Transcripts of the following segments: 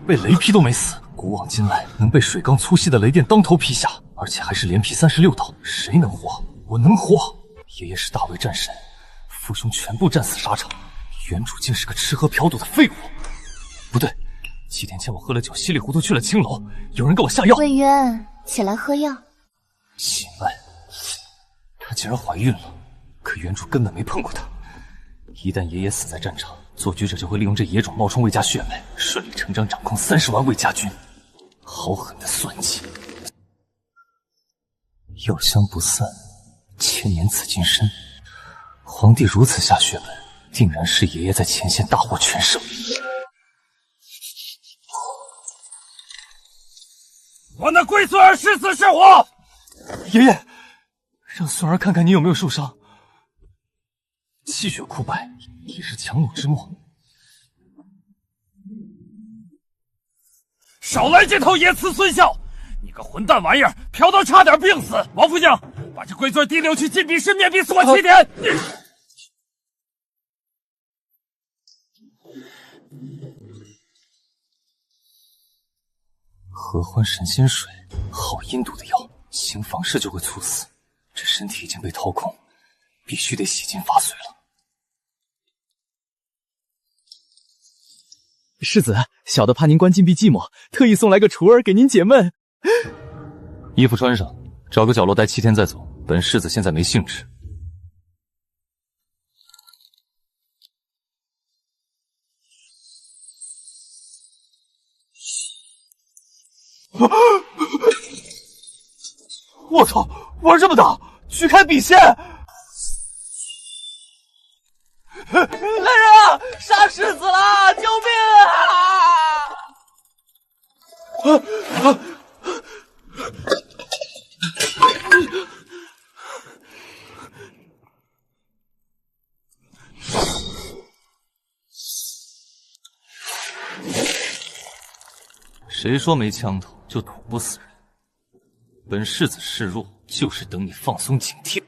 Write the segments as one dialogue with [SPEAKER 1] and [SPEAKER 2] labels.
[SPEAKER 1] 被雷劈都没死，古往今来能被水缸粗细的雷电当头劈下，而且还是连劈36刀，谁能活？我能活。爷爷是大魏战神，父兄全部战死沙场，原主竟是个吃喝嫖赌的废物。不对，几天前我喝了酒，稀里糊涂去了青楼，有人给我下药。
[SPEAKER 2] 魏渊，起来喝药。
[SPEAKER 1] 奇怪，她竟然怀孕了，可原主根本没碰过她。一旦爷爷死在战场，做局者就会利用这野种冒充魏家血脉，顺理成章掌控30万魏家军。好狠的算计！药香不散，千年紫金身。皇帝如此下血本，定然是爷爷在前线大获全胜。
[SPEAKER 3] 我那龟孙儿是死是活？
[SPEAKER 1] 爷爷，让孙儿看看你有没有受伤。气血枯败，已是强弩之末。
[SPEAKER 3] 少来这套言辞孙笑！你个混蛋玩意儿，嫖到差点病死！王副将，把这龟孙提溜去禁闭室面壁锁7天。
[SPEAKER 1] 合欢神仙水，好阴毒的药，行房事就会猝死。这身体已经被掏空，必须得洗尽法髓了。
[SPEAKER 4] 世子，小的怕您关禁闭寂寞，特意送来个雏儿给您解闷。
[SPEAKER 1] 衣服穿上，找个角落待7天再走。本世子现在没兴致。我操，玩这么大，举开笔仙！来人啊，杀世子了！救命啊！谁说没枪头就捅不死人？本世子示弱，就是等你放松警惕。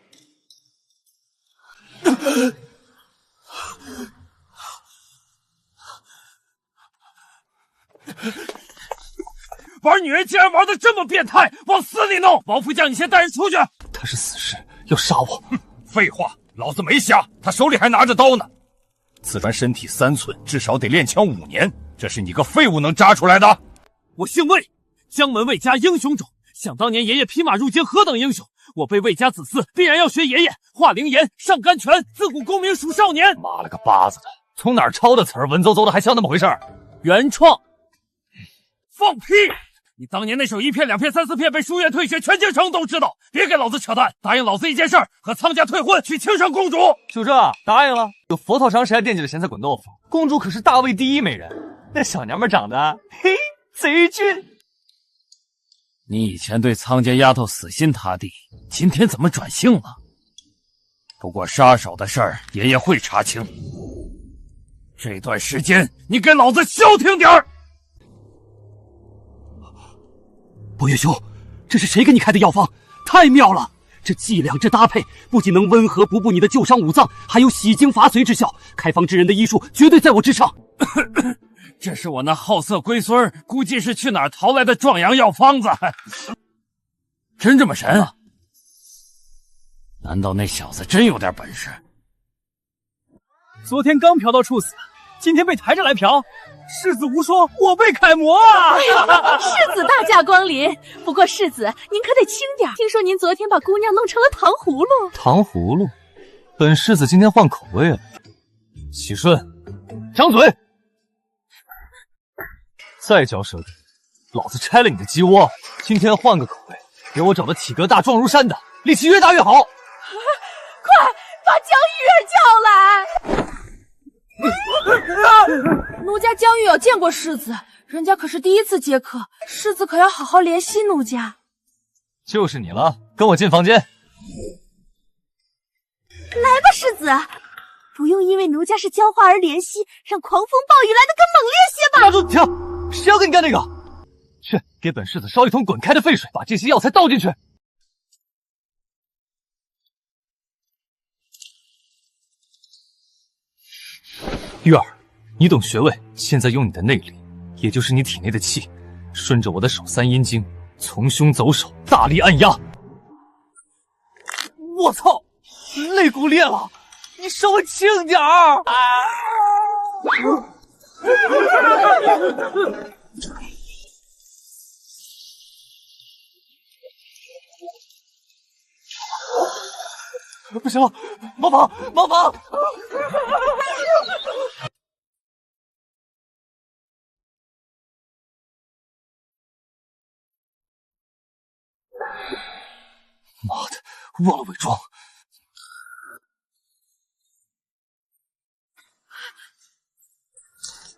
[SPEAKER 3] 玩女人竟然玩得这么变态，往死里弄！王副将，你先带人出去。
[SPEAKER 1] 他是死士，要杀我。
[SPEAKER 3] 废话，老子没瞎，他手里还拿着刀呢。自传身体3寸，至少得练枪5年，这是你个废物能扎出来的？我姓魏，江门魏家英雄种。想当年爷爷匹马入京，何等英雄！我辈魏家子嗣必然要学爷爷，画灵岩，上甘泉，自古功名属少年。
[SPEAKER 1] 妈了个巴子的，从哪儿抄的词儿？文绉绉的还像那么回事儿？
[SPEAKER 3] 原创。放屁！你当年那首1片、2片、3、4片被书院退学，全京城都知道。别给老子扯淡！答应老子一件事儿，和苍家退婚，娶青山公主。
[SPEAKER 1] 就这，答应了。有佛头肠，谁还惦记着咸菜滚豆腐？公主可是大魏第1美人，那小娘们长得，嘿，贼俊。
[SPEAKER 3] 你以前对苍家丫头死心塌地，今天怎么转性了？不过杀手的事儿，爷爷会查清。这段时间，你给老子消停点儿！
[SPEAKER 5] 伯岳兄，这是谁给你开的药方？太妙了！这剂量，这搭配，不仅能温和补补你的旧伤五脏，还有洗精伐髓之效。开方之人的医术绝对在我之上。
[SPEAKER 3] 这是我那好色龟孙估计是去哪儿淘来的壮阳药方子。真这么神啊？难道那小子真有点本事？
[SPEAKER 4] 昨天刚嫖到处死，今天被抬着来嫖。世子无说，我辈楷模啊！
[SPEAKER 2] 世子大驾光临，不过世子您可得轻点。听说您昨天把姑娘弄成了糖葫芦。
[SPEAKER 1] 糖葫芦？本世子今天换口味了。喜顺，张嘴！再嚼舌根，老子拆了你的鸡窝！今天换个口味，给我找个体格大、壮如山的，力气越大越好。
[SPEAKER 2] 快把江玉儿叫来！奴家江玉有见过世子，人家可是第1次接客，世子可要好好怜惜奴家。
[SPEAKER 1] 就是你了，跟我进房间。
[SPEAKER 2] 来吧，世子，不用因为奴家是娇花而怜惜，让狂风暴雨来得更猛烈些吧。
[SPEAKER 1] 大住！停！谁要跟你干那个？去，给本世子烧一桶滚开的沸水，把这些药材倒进去。玉儿，你懂穴位，现在用你的内力，也就是你体内的气，顺着我的手三阴经，从胸走手，大力按压。
[SPEAKER 4] 我操，肋骨裂了，你稍微轻点儿。不行了，毛房，毛房！
[SPEAKER 1] 妈的，忘了伪装。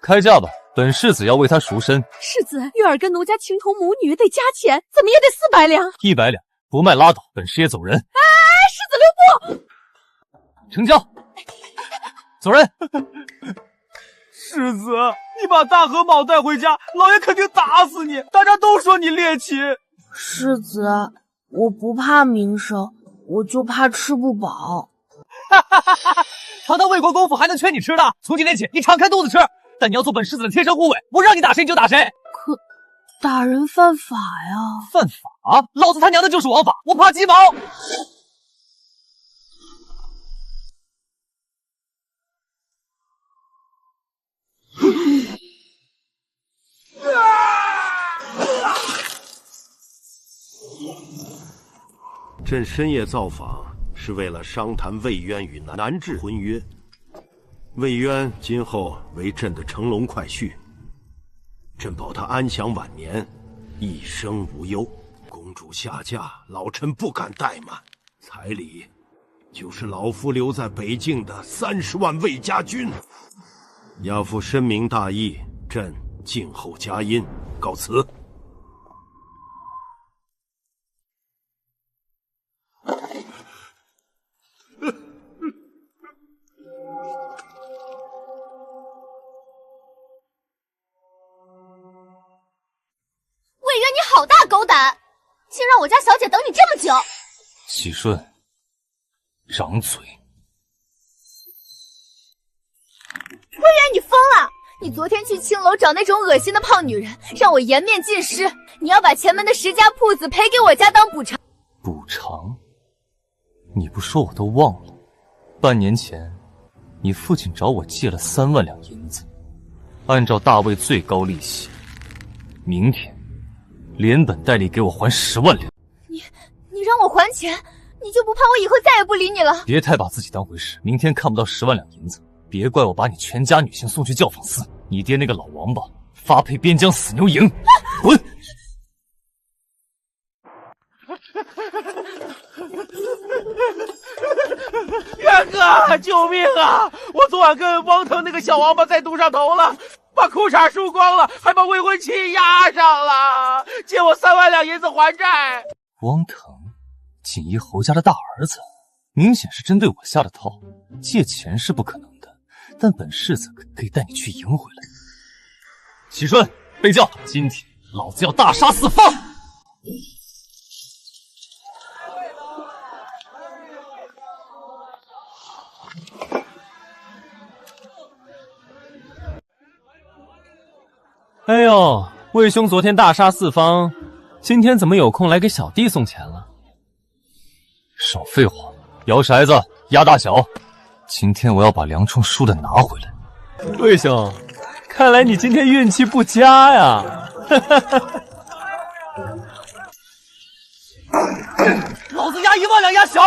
[SPEAKER 1] 开价吧，本世子要为他赎身。
[SPEAKER 2] 世子，月儿跟奴家情同母女，得加钱，怎么也得400两。
[SPEAKER 1] 100两，不卖拉倒，本师爷走人。
[SPEAKER 2] 世子留步！
[SPEAKER 1] 成交，走人。
[SPEAKER 4] 世子，你把大河蟒带回家，老爷肯定打死你，大家都说你猎奇。
[SPEAKER 6] 世子，我不怕名声，我就怕吃不饱。
[SPEAKER 4] 堂堂魏国公府还能缺你吃的？从今天起，你敞开肚子吃。但你要做本世子的贴身护卫，我让你打谁你就打谁。
[SPEAKER 6] 可打人犯法呀！
[SPEAKER 4] 犯法？老子他娘的就是王法，我怕鸡毛！
[SPEAKER 7] 朕深夜造访，是为了商谈魏渊与南至婚约。魏渊今后为朕的乘龙快婿，朕保他安享晚年，一生无忧。公主下嫁，老臣不敢怠慢。彩礼就是老夫留在北境的30万魏家军。亚父深明大义，朕静候佳音，告辞。
[SPEAKER 8] 魏渊，你好大狗胆，竟让我家小姐等你这么久！
[SPEAKER 1] 喜顺，掌嘴。
[SPEAKER 8] 魏渊，你疯了！你昨天去青楼找那种恶心的胖女人，让我颜面尽失。你要把前门的10家铺子赔给我家当补偿。
[SPEAKER 1] 补偿？你不说我都忘了。半年前，你父亲找我借了3万两银子，按照大魏最高利息，明天连本带利给我还10万两。
[SPEAKER 8] 你让我还钱，你就不怕我以后再也不理你了？
[SPEAKER 1] 别太把自己当回事，明天看不到10万两银子，别怪我把你全家女性送去教坊司。你爹那个老王八发配边疆死牛营，滚！
[SPEAKER 4] 元哥，救命啊！我昨晚跟汪腾那个小王八在赌上头了，把裤衩输光了，还把未婚妻压上了，借我3万两银子还债。
[SPEAKER 1] 汪腾，锦衣侯家的大儿子，明显是针对我下的套。借钱是不可能的，但本世子可以带你去赢回来。喜顺，备轿，今天老子要大杀四方！
[SPEAKER 9] 哎呦，魏兄昨天大杀四方，今天怎么有空来给小弟送钱了？
[SPEAKER 1] 少废话，摇骰子压大小，今天我要把梁冲输的拿回来。
[SPEAKER 9] 魏兄，看来你今天运气不佳呀！
[SPEAKER 4] 老子压1万两压小。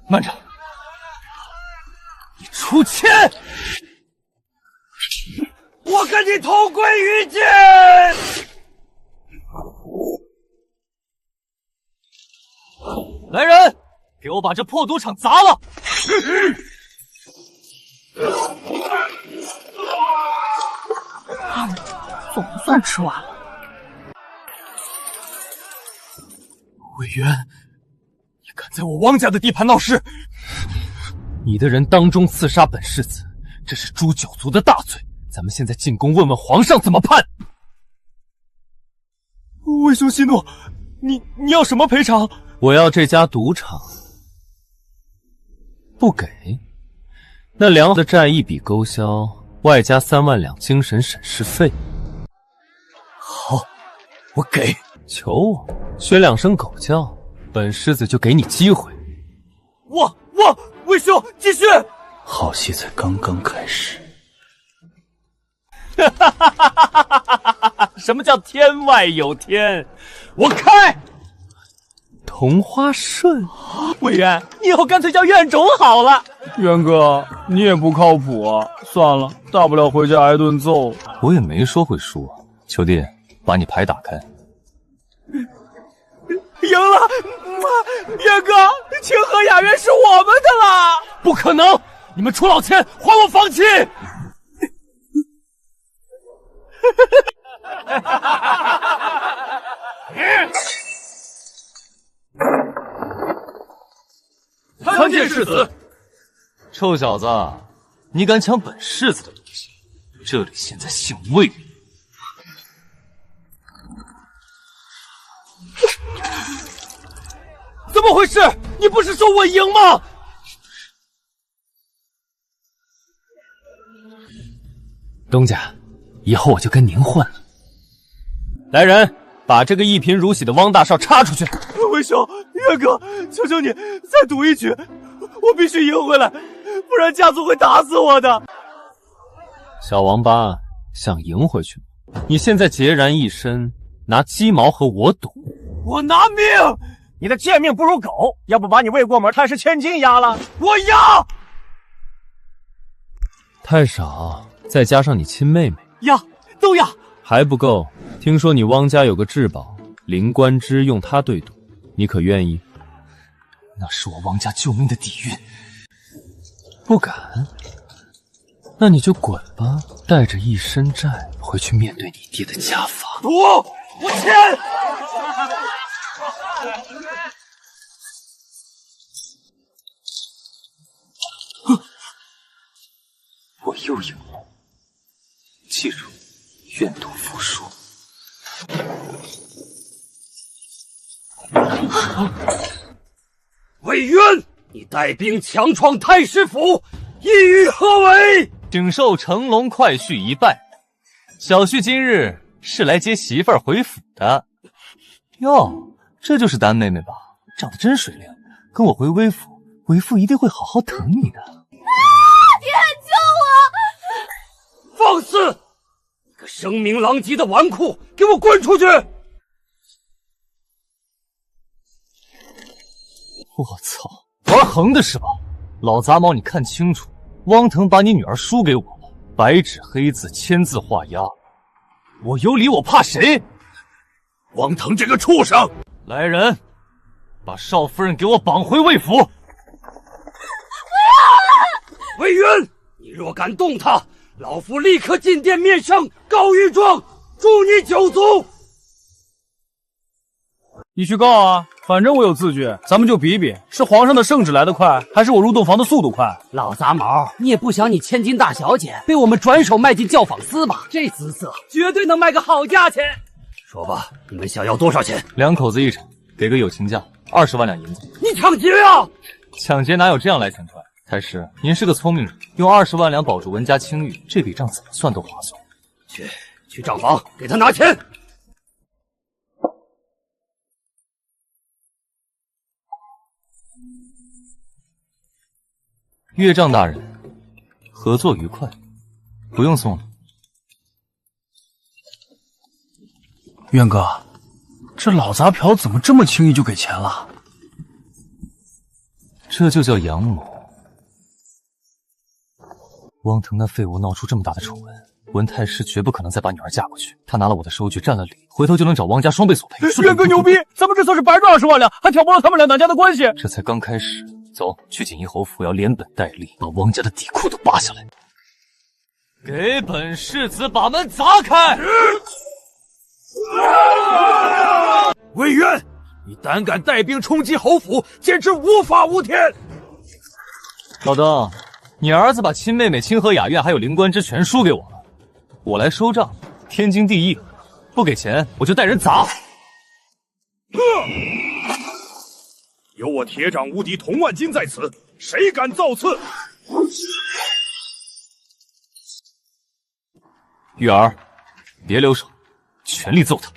[SPEAKER 1] 慢着，你出钱！
[SPEAKER 4] 我跟你同归于尽！
[SPEAKER 1] 来人，给我把这破赌场砸了！
[SPEAKER 6] 总算吃完了。
[SPEAKER 1] 魏渊，你敢在我汪家的地盘闹事？你的人当众刺杀本世子，这是诛九族的大罪。咱们现在进宫问问皇上怎么判。
[SPEAKER 9] 魏兄息怒，你要什么赔偿？我要这家赌场。
[SPEAKER 1] 不给，
[SPEAKER 9] 那2的债一笔勾销，外加3万两精神审视费。
[SPEAKER 1] 好，我给。
[SPEAKER 9] 求我学2声狗叫，本世子就给你机会。
[SPEAKER 4] 魏兄继续。
[SPEAKER 1] 好戏才刚刚开始。
[SPEAKER 5] 什么叫天外有天？
[SPEAKER 4] 我开。
[SPEAKER 9] 同花顺，
[SPEAKER 5] 魏渊，你以后干脆叫院种好了。
[SPEAKER 10] 渊哥，你也不靠谱啊！算了，大不了回家挨顿揍。
[SPEAKER 1] 我也没说会输啊。求弟，把你牌打开。
[SPEAKER 4] 赢了！渊哥，清河雅苑是我们的了！
[SPEAKER 3] 不可能！你们出老千，还我房契！
[SPEAKER 1] 参见世子。臭小子，你敢抢本世子的东西？这里现在姓魏。
[SPEAKER 3] 怎么回事？你不是说我赢吗？
[SPEAKER 9] 东家，以后我就跟您混了。来人，把这个一贫如洗的汪大少插出去！
[SPEAKER 4] 魏兄，岳哥，求求你再赌一局，我必须赢回来，不然家族会打死我的。
[SPEAKER 9] 小王八，想赢回去？你现在孑然一身，拿鸡毛和我赌？
[SPEAKER 4] 我拿命！
[SPEAKER 5] 你的贱命不如狗，要不把你魏过门太师千金压了？
[SPEAKER 4] 我要！
[SPEAKER 9] 太少，再加上你亲妹妹，
[SPEAKER 5] 要，都要。
[SPEAKER 9] 还不够。听说你汪家有个至宝灵官枝，用它对赌，你可愿意？
[SPEAKER 1] 那是我汪家救命的底蕴。
[SPEAKER 9] 不敢？那你就滚吧，带着一身债回去面对你爹的家法。
[SPEAKER 4] 赌，我签。
[SPEAKER 1] 我又赢了。记住，愿赌服输。
[SPEAKER 5] 魏渊，你带兵强闯太师府，意欲何为？
[SPEAKER 1] 请受乘龙快婿一拜。小婿今日是来接媳妇儿回府的。哟，这就是丹妹妹吧？长得真水灵，跟我回微府，为父一定会好好疼你的。
[SPEAKER 8] 爹，救
[SPEAKER 5] 我！放肆！你个声名狼藉的纨绔，给我滚出去！
[SPEAKER 1] 我操，玩横的是吧？老杂毛，你看清楚，汪腾把你女儿输给我了，白纸黑字签字画押，我有理我怕谁？
[SPEAKER 3] 汪腾这个畜生！
[SPEAKER 1] 来人，把少夫人给我绑回魏府！不要！
[SPEAKER 5] 魏渊，你若敢动她，老夫立刻进殿面圣告御状，诛你9族！
[SPEAKER 10] 你去告啊，反正我有字据，咱们就比比，是皇上的圣旨来得快，还是我入洞房的速度快？
[SPEAKER 5] 老杂毛，你也不想你千金大小姐被我们转手卖进教坊司吧？这姿色绝对能卖个好价钱。说吧，你们想要多少钱
[SPEAKER 1] ？2口子1场，给个友情价，20万两银子。
[SPEAKER 5] 你抢劫呀？
[SPEAKER 1] 抢劫哪有这样来钱快？太师，您是个聪明人，用20万两保住文家清誉，这笔账怎么算都划算。
[SPEAKER 5] 去账房给他拿钱。
[SPEAKER 1] 岳丈大人，合作愉快，不用送了。
[SPEAKER 10] 渊哥，这老杂瓢怎么这么轻易就给钱了？
[SPEAKER 1] 这就叫养母。汪腾那废物闹出这么大的丑闻，文太师绝不可能再把女儿嫁过去。他拿了我的收据占了理，回头就能找汪家双倍索赔。
[SPEAKER 10] 渊哥牛逼，咱们这算是白赚20万两，还挑拨了他们俩哪家的关系？
[SPEAKER 1] 这才刚开始。走，去锦衣侯府，要连本带利把汪家的底裤都扒下来。给本世子把门砸开！
[SPEAKER 3] 魏渊，你胆敢带兵冲击侯府，简直无法无天！
[SPEAKER 1] 老登，你儿子把亲妹妹清河雅苑还有灵官枝全输给我了，我来收账，天经地义。不给钱，我就带人砸。
[SPEAKER 3] 有我铁掌无敌童万金在此，谁敢造次？
[SPEAKER 1] 玉儿，别留手，全力揍他。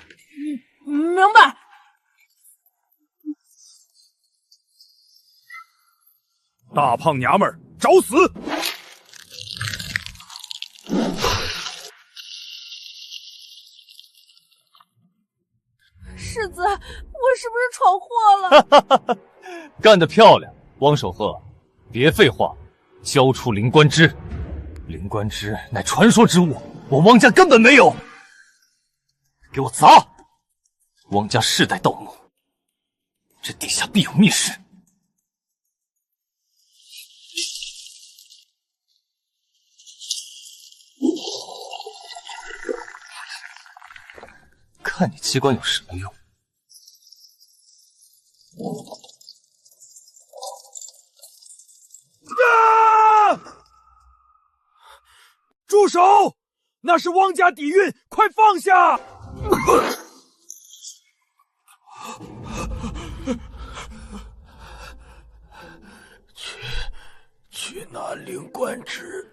[SPEAKER 2] 明白。
[SPEAKER 3] 大胖娘们儿，找死！
[SPEAKER 2] 世子，我是不是闯祸了？
[SPEAKER 1] 干得漂亮，汪守鹤！别废话，交出灵官枝。灵官枝乃传说之物，我汪家根本没有。给我砸！汪家世代盗墓，这地下必有密室。看你机关有什么用？
[SPEAKER 3] 住手！那是汪家底蕴，快放下！
[SPEAKER 7] 去拿灵官枝。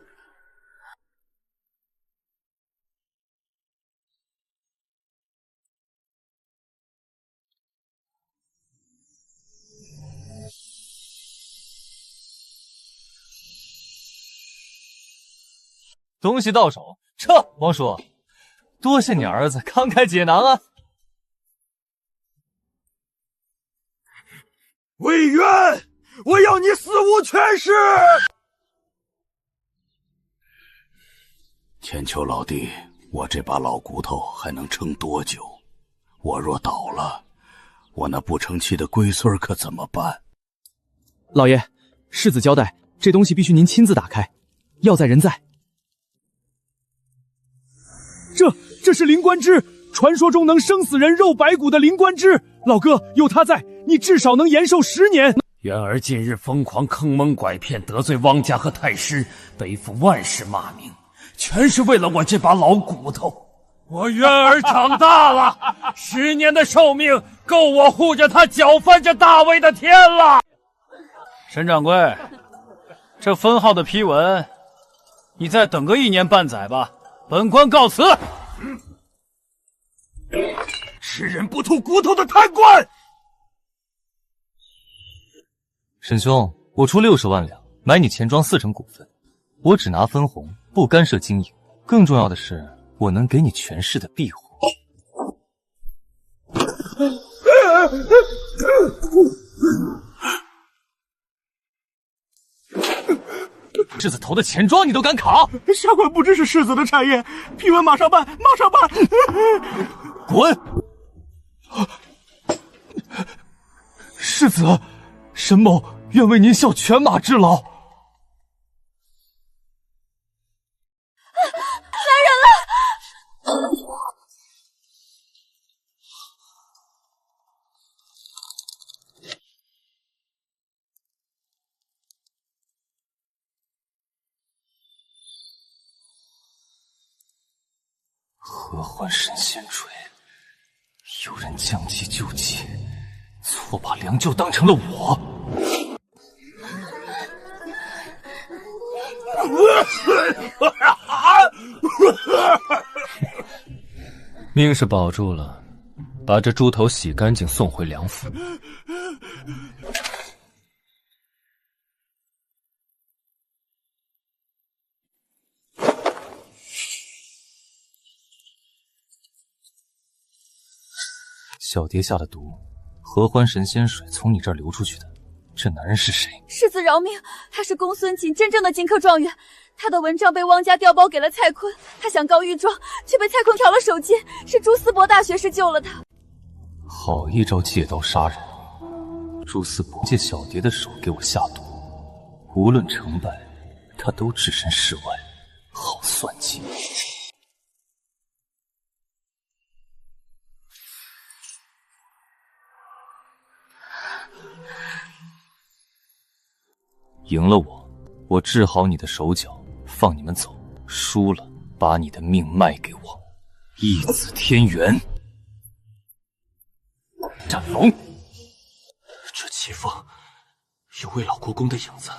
[SPEAKER 1] 东西到手，撤！汪叔，多谢你儿子慷慨解囊啊！
[SPEAKER 3] 魏渊，我要你死无全尸！
[SPEAKER 7] 千秋老弟，我这把老骨头还能撑多久？我若倒了，我那不成器的龟孙可怎么办？
[SPEAKER 5] 老爷，世子交代，这东西必须您亲自打开，要在人在。
[SPEAKER 10] 这是灵官枝，传说中能生死人肉白骨的灵官枝。老哥，有他在，你至少能延寿10年。
[SPEAKER 3] 渊儿近日疯狂坑蒙拐骗，得罪汪家和太师，背负万世骂名，全是为了我这把老骨头。我渊儿长大了，10年的寿命够我护着他搅翻这大魏的天了。
[SPEAKER 10] 沈掌柜，这分号的批文，你再等个1年半载吧。本官告辞。
[SPEAKER 3] 吃人不吐骨头的贪官！
[SPEAKER 1] 沈兄，我出60万两买你钱庄40%股份，我只拿分红，不干涉经营。更重要的是，我能给你全市的庇护。世子投的钱庄你都敢卡？
[SPEAKER 10] 下官不知是世子的产业，批文马上办，马上办！
[SPEAKER 1] 滚！世子，沈某愿为您效犬马之劳。
[SPEAKER 2] 来人了！
[SPEAKER 1] 合欢神仙锤，有人将计就计，错把良舅当成了我。命是保住了，把这猪头洗干净，送回梁府。小蝶下的毒，合欢神仙水从你这儿流出去的，这男人是谁？
[SPEAKER 2] 世子饶命，他是公孙锦真正的金科状元，他的文章被汪家调包给了蔡坤，他想告御状，却被蔡坤挑了手机，是朱思博大学士救了他。
[SPEAKER 1] 好一招借刀杀人！朱思博借小蝶的手给我下毒，无论成败，他都置身事外，好算计。赢了我治好你的手脚，放你们走；输了，把你的命卖给我，义子天元。战龙，
[SPEAKER 5] 这其风有魏老国公的影子，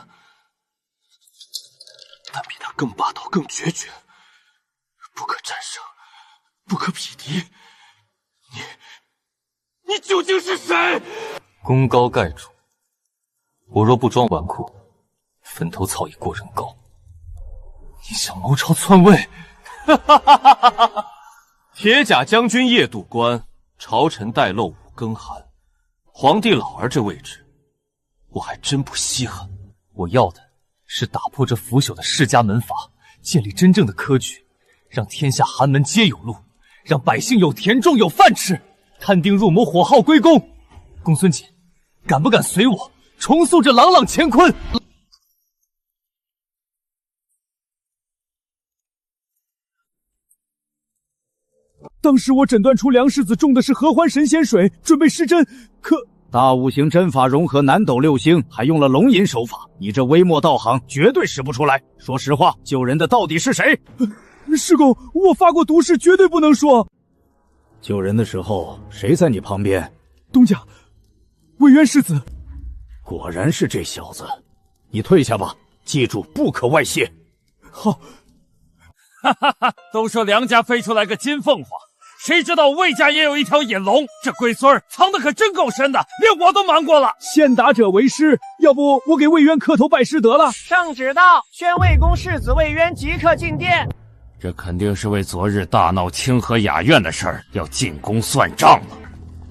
[SPEAKER 5] 但比他更霸道、更决绝，不可战胜。
[SPEAKER 4] 不可匹敌。你究竟是谁？
[SPEAKER 1] 功高盖主，我若不装纨绔，坟头草已过人高。你想谋朝篡位？
[SPEAKER 3] 铁甲将军夜渡关，朝臣待漏五更寒。皇帝老儿这位置，我还真不稀罕。
[SPEAKER 1] 我要的是打破这腐朽的世家门阀，建立真正的科举，让天下寒门皆有路，让百姓有田种有饭吃，摊丁入亩，火耗归公。公孙瑾，敢不敢随我重塑这朗朗乾坤？
[SPEAKER 10] 当时我诊断出梁世子中的是合欢神仙水，准备施针，可
[SPEAKER 11] 大五行针法融合南斗六星，还用了龙吟手法，你这微末道行绝对使不出来。说实话，救人的到底是谁？
[SPEAKER 10] 师公，我发过毒誓，绝对不能说。
[SPEAKER 11] 救人的时候，谁在你旁边？
[SPEAKER 10] 东家，魏渊世子。
[SPEAKER 11] 果然是这小子，你退下吧，记住不可外泄。
[SPEAKER 10] 好。
[SPEAKER 3] 哈哈哈！都说梁家飞出来个金凤凰，谁知道魏家也有一条引龙。这龟孙儿藏的可真够深的，连我都瞒过了。
[SPEAKER 10] 先打者为师，要不我给魏渊磕头拜师得了。
[SPEAKER 12] 圣旨到，宣魏公世子魏渊即刻进殿。
[SPEAKER 3] 这肯定是为昨日大闹清河雅苑的事儿要进宫算账了。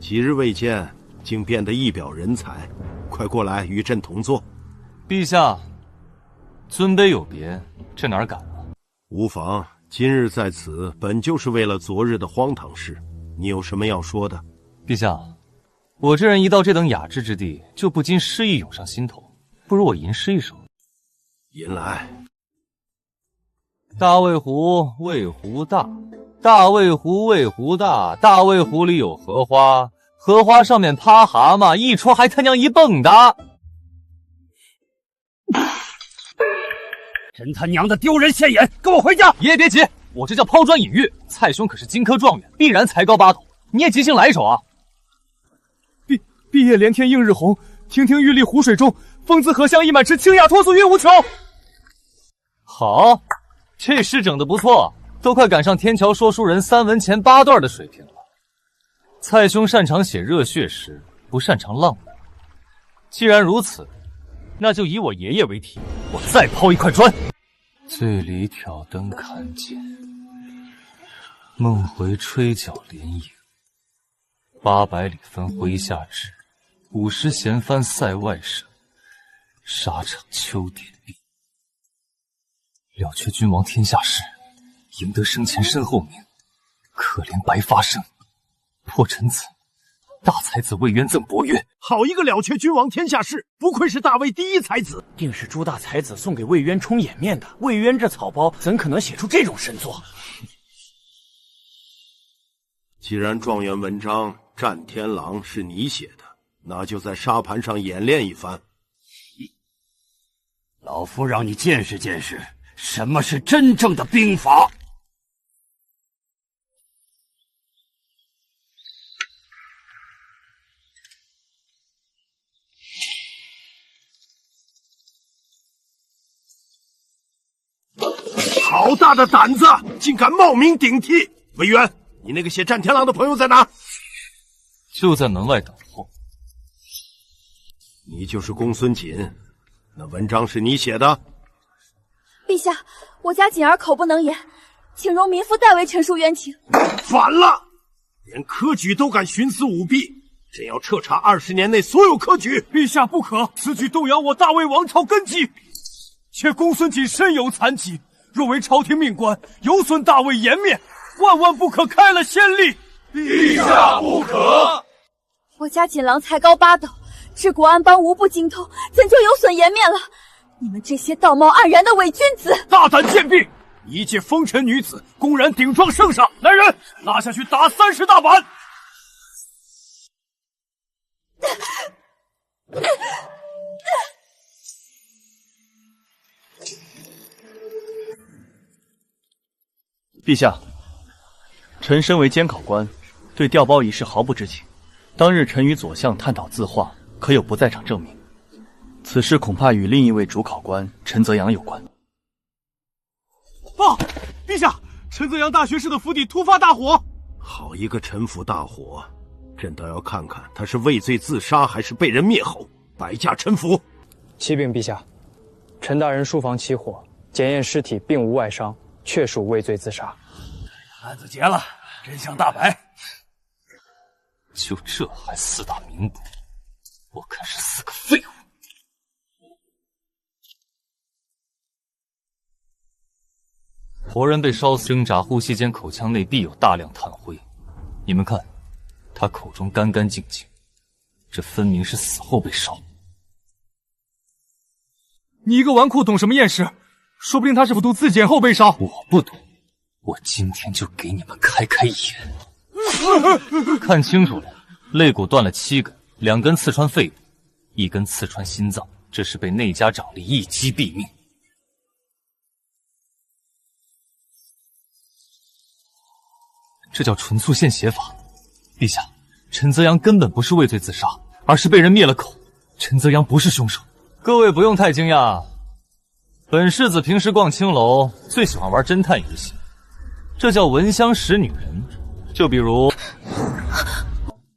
[SPEAKER 7] 几日未见，竟变得一表人才，快过来与朕同坐。
[SPEAKER 1] 陛下，尊卑有别，这哪敢啊？
[SPEAKER 7] 无妨，今日在此本就是为了昨日的荒唐事，你有什么要说的？
[SPEAKER 1] 陛下，我这人一到这等雅致之地，就不禁诗意涌上心头，不如我吟诗一首。
[SPEAKER 7] 吟来。
[SPEAKER 1] 大魏湖，魏湖大，大魏湖，魏湖大，大魏湖里有荷花，荷花上面趴蛤蟆，一戳还他娘一蹦跶。
[SPEAKER 5] 真他娘的丢人现眼！跟我回家！
[SPEAKER 1] 爷爷别急，我这叫抛砖引玉。蔡兄可是金科状元，必然才高八斗，你也即兴来一首啊！
[SPEAKER 10] 碧叶连天映日红，亭亭玉立湖水中，风姿荷香溢满池，清雅脱俗韵无穷。
[SPEAKER 1] 好，这诗整得不错，都快赶上天桥说书人3文钱8段的水平了。蔡兄擅长写热血诗，不擅长浪漫。既然如此，那就以我爷爷为题，我再抛一块砖。醉里挑灯看剑，梦回吹角连营。800里分麾下炙，50弦翻塞外声。沙场秋点地，了却君王天下事，赢得生前身后名。可怜白发生，破臣子。大才子魏渊赠伯约，
[SPEAKER 11] 好一个了却君王天下事，不愧是大魏第一才子。
[SPEAKER 12] 定是朱大才子送给魏渊充颜面的。魏渊这草包怎可能写出这种神作？
[SPEAKER 7] 既然状元文章《战天狼》是你写的，那就在沙盘上演练一番。
[SPEAKER 11] 老夫让你见识见识什么是真正的兵法。
[SPEAKER 7] 好大的胆子，竟敢冒名顶替！魏渊，你那个写战天狼的朋友在哪？
[SPEAKER 1] 就在门外等候。
[SPEAKER 7] 你就是公孙瑾，那文章是你写的？
[SPEAKER 2] 陛下，我家瑾儿口不能言，请容民夫代为陈述冤情。
[SPEAKER 7] 反了！连科举都敢徇私舞弊，朕要彻查20年内所有科举。
[SPEAKER 10] 陛下不可，此举动摇我大魏王朝根基。且公孙瑾身有残疾，若为朝廷命官，有损大魏颜面，万万不可开了先例。
[SPEAKER 7] 陛下不可！
[SPEAKER 2] 我家瑾郎才高8斗，治国安邦无不精通，怎就有损颜面了？你们这些道貌岸然的伪君子，
[SPEAKER 10] 大胆贱婢！一介风尘女子，公然顶撞圣上，来人，拉下去打30大板！
[SPEAKER 13] 陛下，臣身为监考官，对调包一事毫不知情。当日臣与左相探讨字画，可有不在场证明？此事恐怕与另一位主考官陈泽阳有关。
[SPEAKER 10] 啊！陛下，陈泽阳大学士的府邸突发大火。
[SPEAKER 7] 好一个陈府大火！朕倒要看看他是畏罪自杀还是被人灭口。摆驾陈府。
[SPEAKER 14] 启禀陛下，陈大人书房起火，检验尸体并无外伤，确属畏罪自杀。
[SPEAKER 10] 案子结了，真相大白。
[SPEAKER 1] 就这还四大名捕，我看是4个废物。活人被烧死，挣扎呼吸间口腔内必有大量炭灰。你们看，他口中干干净净，这分明是死后被烧。
[SPEAKER 10] 你一个纨绔懂什么验尸？说不定他是服毒自检后被烧。
[SPEAKER 1] 我不懂，我今天就给你们开开眼。看清楚了，肋骨断了7根，2根刺穿肺部，1根刺穿心脏，这是被内家长吏一击毙命。这叫纯素献血法。陛下，陈泽阳根本不是畏罪自杀，而是被人灭了口。陈泽阳不是凶手。各位不用太惊讶，本世子平时逛青楼最喜欢玩侦探游戏，这叫闻香识女人。就比如，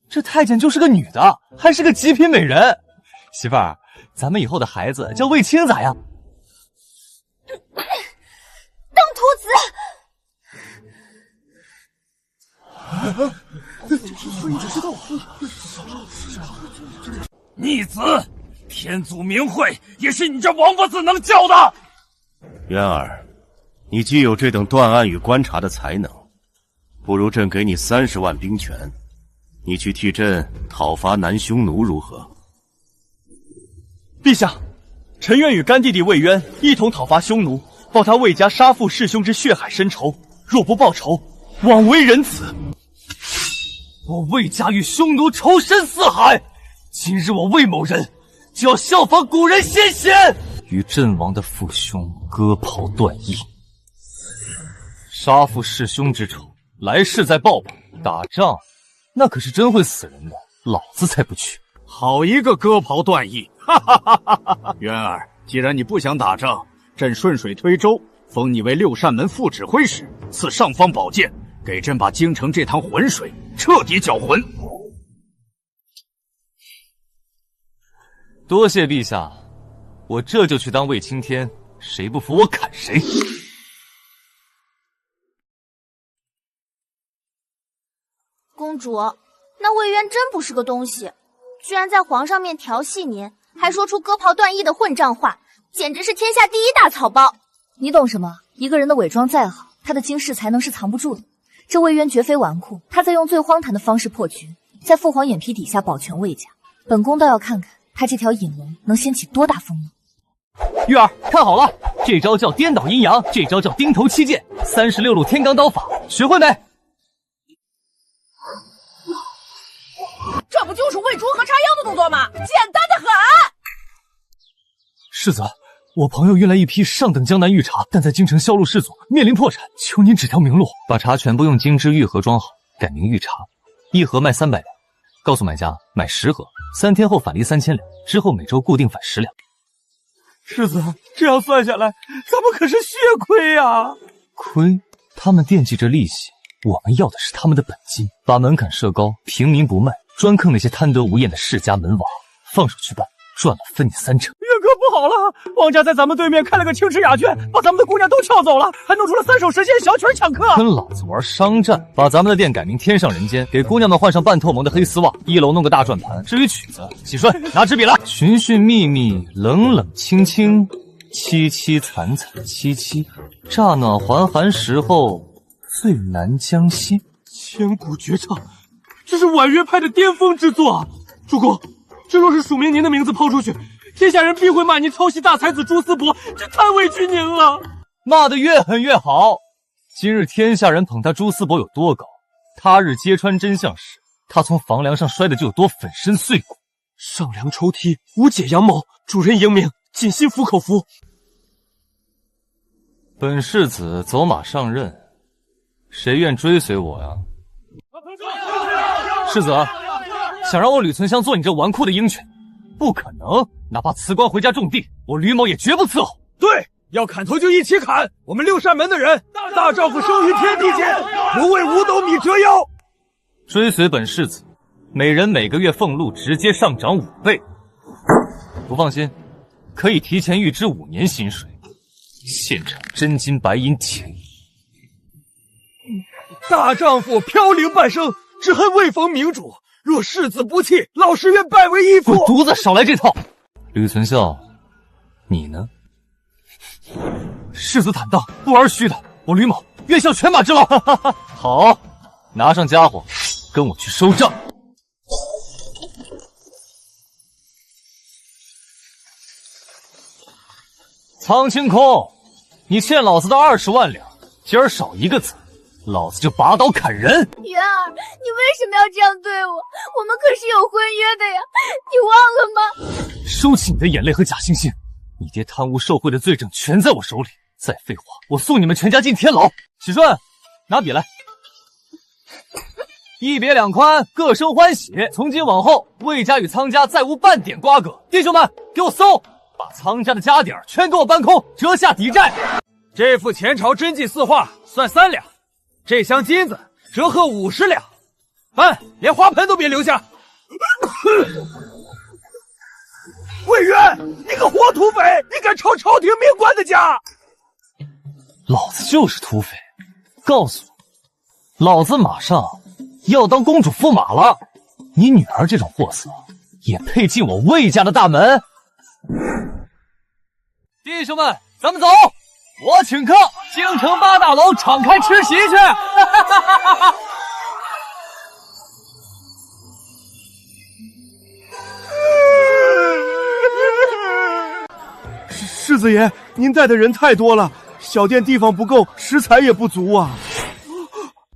[SPEAKER 1] 这太监就是个女的，还是个极品美人。媳妇儿，咱们以后的孩子叫卫青咋样？
[SPEAKER 8] 当徒
[SPEAKER 10] 子！逆子！天祖明慧也是你这王八子能教的。
[SPEAKER 7] 渊儿，你既有这等断案与观察的才能，不如朕给你30万兵权，你去替朕讨伐男匈奴如何？
[SPEAKER 13] 陛下，臣愿与干弟弟魏渊一同讨伐匈奴，报他魏家杀父弑兄之血海深仇。若不报仇，枉为人子。
[SPEAKER 1] 我魏家与匈奴仇深似海，今日我魏某人就要效仿古人先贤，与阵亡的父兄割袍断义，杀父弑兄之仇，来世再报吧。打仗那可是真会死人的，老子才不去。
[SPEAKER 11] 好一个割袍断义！哈哈哈哈哈！渊儿，既然你不想打仗，朕顺水推舟，封你为6扇门副指挥使，赐尚方宝剑，给朕把京城这趟浑水彻底搅浑。
[SPEAKER 1] 多谢陛下，我这就去当卫青天，谁不服我砍谁。
[SPEAKER 8] 公主，那魏渊真不是个东西，居然在皇上面调戏您，还说出割袍断义的混账话，简直是天下第一大草包。
[SPEAKER 2] 你懂什么？一个人的伪装再好，他的惊世才能是藏不住的。这魏渊绝非纨绔，他在用最荒唐的方式破局，在父皇眼皮底下保全魏家。本宫倒要看看他这条引龙能掀起多大风浪。
[SPEAKER 1] 玉儿，看好了，这招叫颠倒阴阳，这招叫钉头七剑，36路天罡刀法，学会没？
[SPEAKER 6] 这不就是喂猪和插秧的动作吗？简单的很。
[SPEAKER 1] 世子，我朋友运来一批上等江南玉茶，但在京城销路失足，面临破产，求您指条明路。把茶全部用精制玉盒装好，改名玉茶，1盒卖300两，告诉买家买10盒，3天后返利3000两，之后每周固定返10两。
[SPEAKER 10] 世子，这样算下来，咱们可是血亏呀！
[SPEAKER 1] 亏？他们惦记着利息，我们要的是他们的本金。把门槛设高，平民不卖，专坑那些贪得无厌的世家门娃，放手去办，赚了分你3成。
[SPEAKER 10] 月可不好了，王家在咱们对面开了个青池雅轩，把咱们的姑娘都撬走了，还弄出了3手神仙小曲抢客。
[SPEAKER 1] 跟老子玩商战，把咱们的店改名天上人间，给姑娘们换上半透明的黑丝袜，1楼弄个大转盘。至于曲子，喜顺拿纸笔来。寻寻觅觅，冷冷清清，凄凄惨惨戚戚，乍暖还寒时候，最难将息。
[SPEAKER 10] 千古绝唱，这是婉约派的巅峰之作啊！主公，这若是署名您的名字抛出去，天下人必会骂您抄袭大才子朱思伯，这太委屈您了。
[SPEAKER 1] 骂得越狠越好。今日天下人捧他朱思伯有多高，他日揭穿真相时，他从房梁上摔的就有多粉身碎骨。
[SPEAKER 10] 上梁抽屉，无解阳谋，主人英明，谨心服口服。
[SPEAKER 1] 本世子走马上任，谁愿追随我呀？世子，想让我吕存香做你这纨绔的鹰犬，不可能。哪怕辞官回家种地，我吕某也绝不伺候。
[SPEAKER 10] 对，要砍头就一起砍。我们六扇门的人，大丈夫生于天地间，不为五斗米折腰。
[SPEAKER 1] 追随本世子，每人每个月俸禄直接上涨5倍。不放心，可以提前预支5年薪水，现场真金白银铁衣。
[SPEAKER 10] 大丈夫飘零半生，只恨未逢明主。若世子不弃，老师愿拜为义父。
[SPEAKER 1] 滚犊子，少来这套！吕存孝，你呢？世子坦荡，不玩虚的。我吕某愿效犬马之劳。好，拿上家伙，跟我去收账。苍清空，你欠老子的20万两，今儿少一个字，老子就拔刀砍人。
[SPEAKER 8] 元儿，你为什么要这样对我？我们可是有婚约的呀，你忘了吗？
[SPEAKER 1] 收起你的眼泪和假惺惺，你爹贪污受贿的罪证全在我手里。再废话，我送你们全家进天牢。许顺，拿笔来。一别两宽，各生欢喜。从今往后，魏家与苍家再无半点瓜葛。弟兄们，给我搜，把苍家的家底儿全给我搬空，折下抵债。
[SPEAKER 10] 这幅前朝真迹4画算3两，这箱金子折合50两。连花盆都别留下。魏渊，你个活土匪，你敢抄朝廷命官的家！
[SPEAKER 1] 老子就是土匪，告诉你，老子马上要当公主驸马了。你女儿这种货色，也配进我魏家的大门？弟兄们，咱们走，我请客，京城8大楼敞开吃席去。
[SPEAKER 10] 世子爷，您带的人太多了，小店地方不够，食材也不足啊。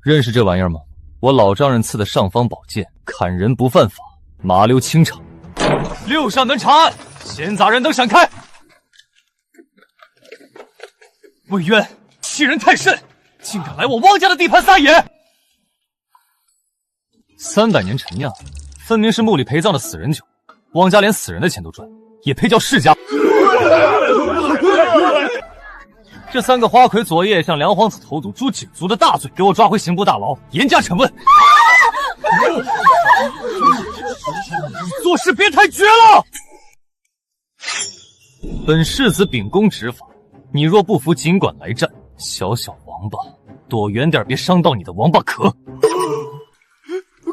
[SPEAKER 1] 认识这玩意儿吗？我老丈人赐的尚方宝剑，砍人不犯法，麻溜清场。6扇门查案，闲杂人等闪开。魏渊欺人太甚，竟敢来我汪家的地盘撒野！300年陈酿，分明是墓里陪葬的死人酒，汪家连死人的钱都赚，也配叫世家？这3个花魁昨夜向梁皇子投毒诛景族的大罪，给我抓回刑部大牢，严加审问。做事别太绝了！本世子秉公执法，你若不服，尽管来战。小小王八，躲远点，别伤到你的王八壳。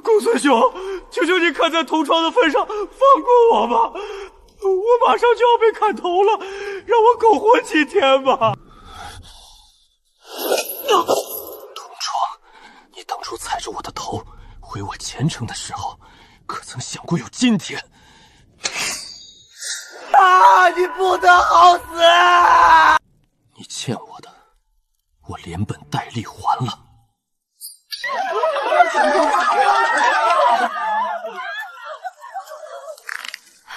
[SPEAKER 10] 公孙兄，求求你看在同窗的份上，放过我吧！我马上就要被砍头了，让我苟活几天吧。
[SPEAKER 5] 同窗，你当初踩着我的头毁我前程的时候，可曾想过有今天？
[SPEAKER 4] 你不得好死！
[SPEAKER 5] 你欠我的，我连本带利还了。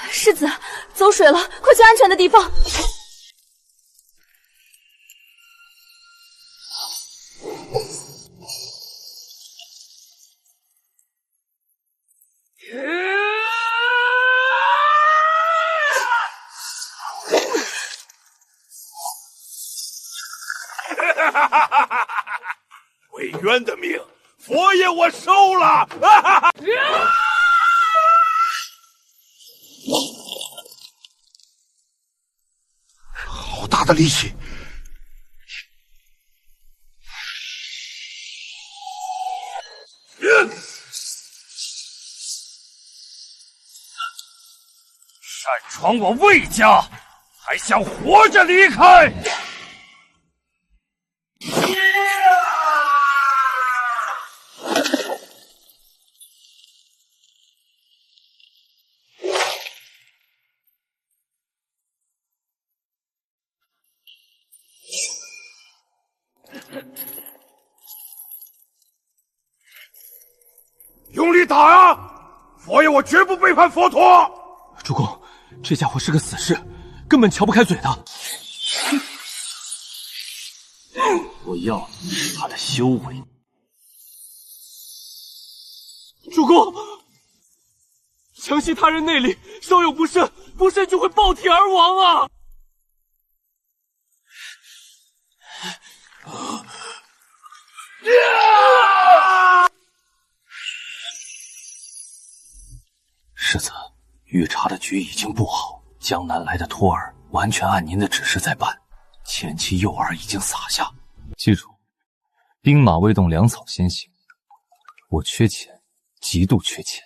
[SPEAKER 8] 世子，走水了，快去安全的地方。
[SPEAKER 10] 魏渊的命，佛爷我收了！
[SPEAKER 7] 好大的力气！
[SPEAKER 10] 擅闯我魏家，还想活着离开？用力打啊！佛爷我绝不背叛佛陀。
[SPEAKER 5] 主公，这家伙是个死士，根本撬不开嘴的。我要的是他的修为。
[SPEAKER 10] 主公，强袭他人内力，稍有不慎，就会爆体而亡啊！
[SPEAKER 9] 御茶的局已经布好，江南来的托儿完全按您的指示在办，前期诱饵已经撒下。
[SPEAKER 1] 记住，兵马未动，粮草先行。我缺钱，极度缺钱，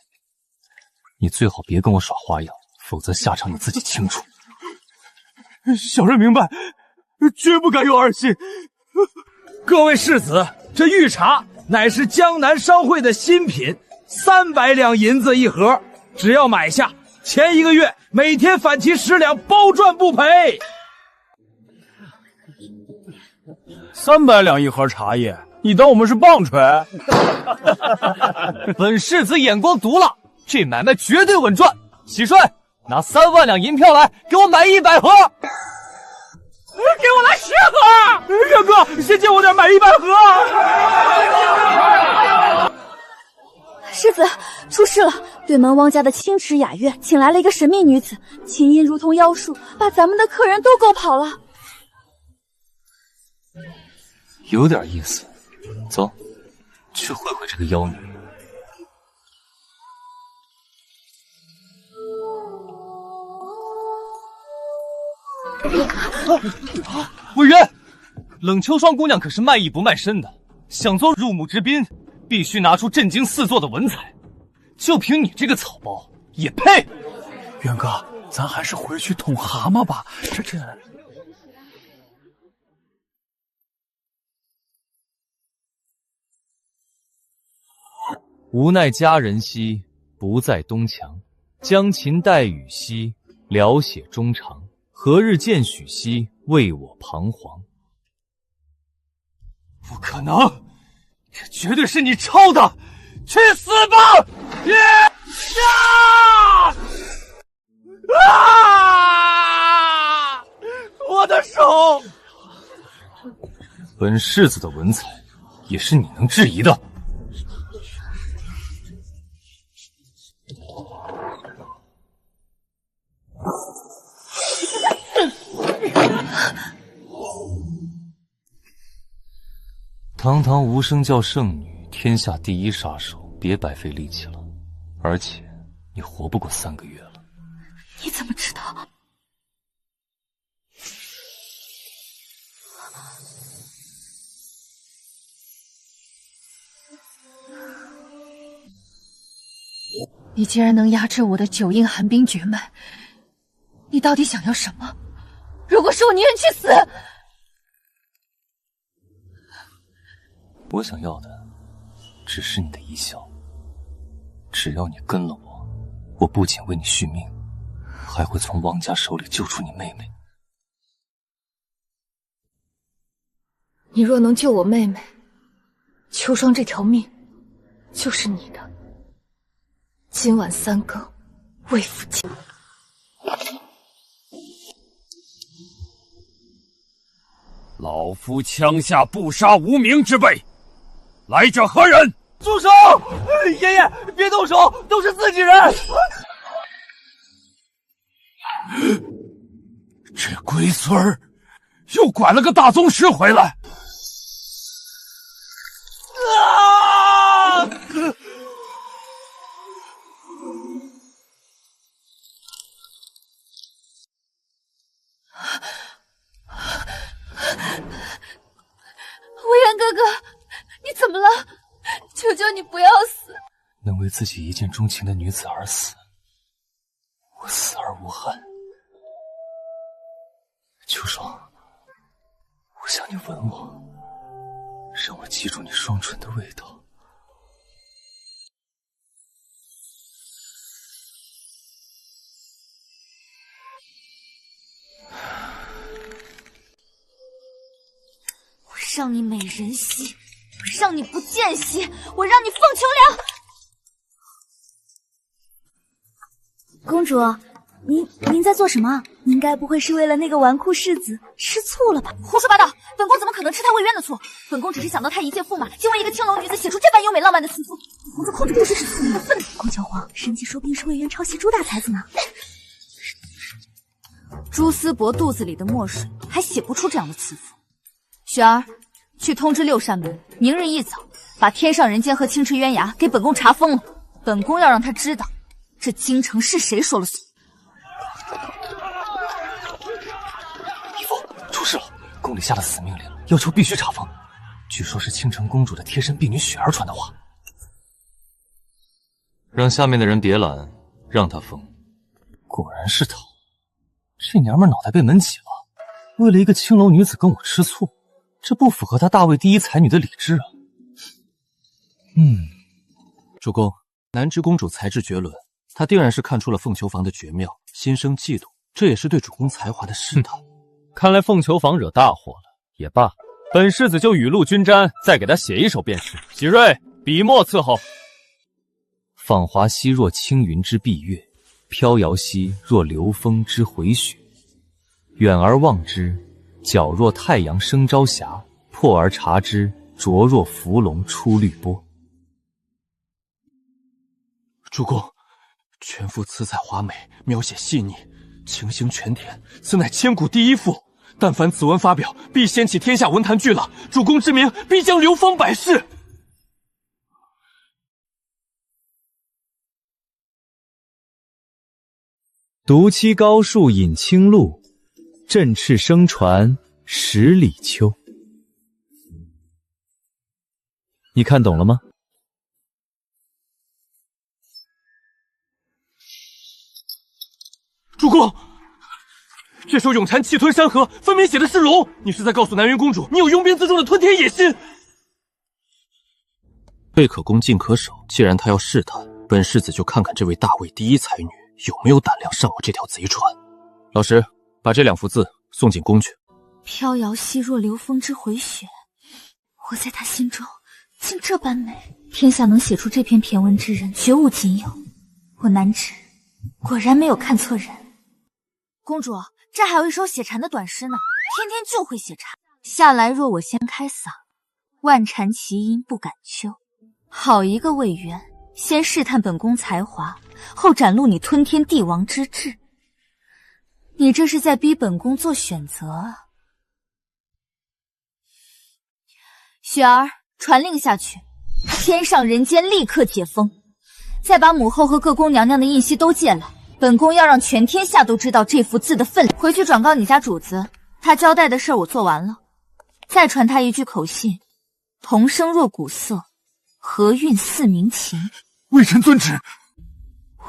[SPEAKER 1] 你最好别跟我耍花样，否则下场你自己清楚。
[SPEAKER 10] 小人明白，绝不敢有二心。
[SPEAKER 4] 各位世子，这御茶乃是江南商会的新品，300两银子一盒，只要买下，前1个月每天返其10两，包赚不赔。
[SPEAKER 10] 300两一盒茶叶，你当我们是棒槌？
[SPEAKER 1] 本世子眼光毒辣，这买卖绝对稳赚。喜帅，拿3万两银票来，给我买100盒。
[SPEAKER 4] 给我来10盒！元哥，先借我点，买100盒。
[SPEAKER 15] 世子，出事了！对门汪家的清池雅月请来了一个神秘女子，琴音如同妖术，把咱们的客人都勾跑了。
[SPEAKER 1] 有点意思，走，去会会这个妖女。委员，冷秋霜姑娘可是卖艺不卖身的，想做入幕之宾，必须拿出震惊四座的文采。就凭你这个草包，也配？
[SPEAKER 10] 元哥，咱还是回去捅蛤蟆吧。这……
[SPEAKER 1] 无奈佳人兮，不在东墙。将琴代语兮，聊写衷肠。何日见许兮，为我彷徨。
[SPEAKER 10] 不可能，这绝对是你抄的！去死吧！
[SPEAKER 4] 我的手！
[SPEAKER 1] 本世子的文采，也是你能质疑的。堂堂无声教圣女，天下第一杀手，别白费力气了。而且你活不过3个月了。
[SPEAKER 15] 你怎么知道？你竟然能压制我的9阴寒冰绝脉，你到底想要什么？如果是我，宁愿去死。
[SPEAKER 1] 我想要的只是你的一笑。只要你跟了我，我不仅为你续命，还会从汪家手里救出你妹妹。
[SPEAKER 15] 你若能救我妹妹，秋霜这条命就是你的。今晚3更，为父亲。
[SPEAKER 3] 老夫枪下不杀无名之辈，来者何人？
[SPEAKER 4] 住手！爷爷，别动手，都是自己人。
[SPEAKER 3] 这龟孙儿又拐了个大宗师回来。
[SPEAKER 4] 啊！
[SPEAKER 15] 微言哥哥，你怎么了？求求你不要死！
[SPEAKER 1] 能为自己一见钟情的女子而死，我死而无憾。秋霜，我想你吻我，让我记住你双唇的味道。
[SPEAKER 8] 我让你美人兮，我让你不见兮，我让你凤求良。
[SPEAKER 2] 公主，您在做什么？您该不会是为了那个纨绔世子吃醋了吧？
[SPEAKER 8] 胡说八道！本宫怎么可能吃他魏渊的醋？本宫只是想到他一介驸马，竟为一个青楼女子写出这般优美浪漫的词赋，公主控制不住是死人的愤怒。
[SPEAKER 2] 黄教皇，神迹说不定是魏渊抄袭朱大才子呢。
[SPEAKER 8] 朱思伯肚子里的墨水还写不出这样的词赋。雪儿，去通知6扇门，明日一早把天上人间和青池渊崖给本宫查封了。本宫要让他知道，
[SPEAKER 2] 这京城是谁说了算？
[SPEAKER 1] 义父，出事了！宫里下了死命令，要求必须查封。据说是倾城公主的贴身婢女雪儿传的话。
[SPEAKER 9] 让下面的人别拦，让他封。
[SPEAKER 1] 果然是他，这娘们脑袋被门挤了，为了一个青楼女子跟我吃醋，这不符合她大魏第一才女的理智啊。主公，南枝公主才智绝伦，她定然是看出了凤求坊的绝妙，心生嫉妒，这也是对主公才华的试探。
[SPEAKER 3] 看来凤求坊惹大祸了，也罢，本世子就雨露均沾，再给他写一首便是。喜瑞，笔墨伺候。
[SPEAKER 1] 放华兮若轻云之蔽月，飘摇兮若流风之回雪。远而望之，皎若太阳升朝霞；破而察之，灼若伏龙出绿波。
[SPEAKER 5] 主公，全赋词采华美，描写细腻，情形全甜，此乃千古第一赋。但凡此文发表，必掀起天下文坛巨浪，主公之名必将流芳百世。
[SPEAKER 16] 独栖高树饮清露，振翅声传十里秋。你看懂了吗？
[SPEAKER 5] 主公，这首咏蝉气吞山河，分明写的是龙。你是在告诉南云公主，你有拥兵自重的吞天野心？
[SPEAKER 1] 备可攻，进可守。既然他要试探，本世子就看看这位大魏第一才女有没有胆量上我这条贼船。老师，把这2幅字送进宫去。
[SPEAKER 2] 飘摇兮若流风之回雪，我在他心中竟这般美。天下能写出这篇骈文之人，绝无仅有。我南枝果然没有看错人。公主，这还有一首写蝉的短诗呢，天天就会写蝉。下来若我先开嗓，万蝉齐喑不敢休。好一个魏渊，先试探本宫才华，后展露你吞天帝王之志。你这是在逼本宫做选择啊！雪儿，传令下去，天上人间立刻解封，再把母后和各宫娘娘的印玺都借来。本宫要让全天下都知道这幅字的分量。回去转告你家主子，他交代的事我做完了。再传他一句口信：同生若古色，和韵似鸣琴。
[SPEAKER 10] 微臣遵旨。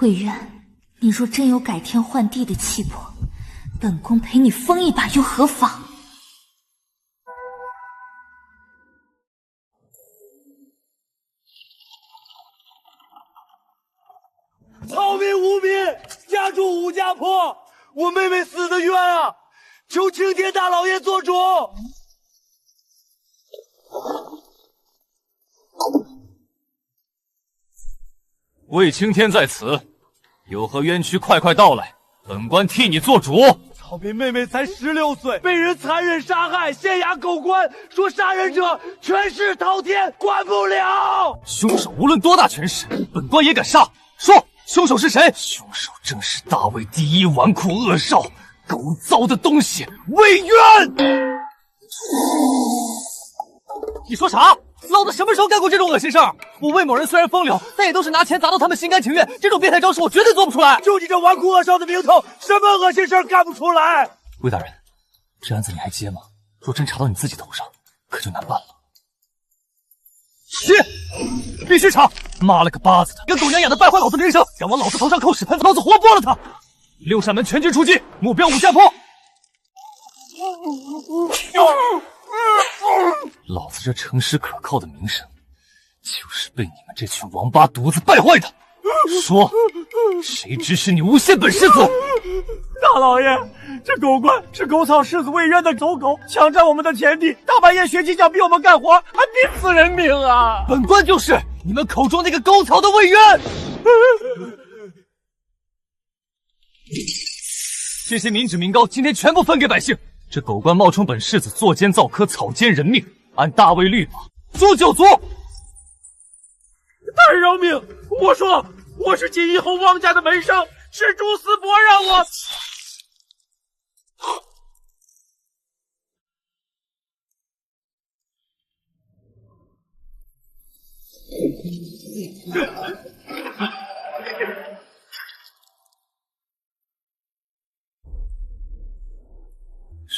[SPEAKER 2] 魏渊，你若真有改天换地的气魄，本宫陪你疯一把又何妨？
[SPEAKER 10] 草民无民，家住武家坡，我妹妹死得冤啊！求青天大老爷做主。
[SPEAKER 3] 魏青天在此，有何冤屈快到来，本官替你做主。
[SPEAKER 10] 草民妹妹才16岁，被人残忍杀害，县衙狗官说杀人者权势滔天，管不了。
[SPEAKER 3] 凶手无论多大权势，本官也敢杀。说，凶手是谁？
[SPEAKER 1] 凶手正是大魏第一纨绔恶少，狗糟的东西魏渊。
[SPEAKER 3] 你说啥？老子什么时候干过这种恶心事儿？我魏某人虽然风流，但也都是拿钱砸到他们心甘情愿。这种变态招式我绝对做不出来。
[SPEAKER 10] 就你这纨绔恶少的名头，什么恶心事儿干不出来？
[SPEAKER 1] 魏大人，这案子你还接吗？若真查到你自己头上，可就难办了。
[SPEAKER 3] 切！必须查！妈了个巴子的，跟狗娘养的败坏老子名声，敢往老子头上扣屎盆，老子活剥了他！6扇门全军出击，目标武家坡。
[SPEAKER 1] 老子这诚实可靠的名声，就是被你们这群王八犊子败坏的。说，谁指使你诬陷本世子？
[SPEAKER 10] 大老爷，这狗官是狗草世子魏渊的走狗，抢占我们的田地，大半夜学鸡叫逼我们干活，还逼死人命啊！
[SPEAKER 3] 本官就是你们口中那个狗草的魏渊。这些民脂民膏今天全部分给百姓。这狗官冒充本世子作奸造科，草菅人命，按大魏律法诛9族。
[SPEAKER 4] 大人饶命！我说我是锦衣侯汪家的门生，是朱思伯让我。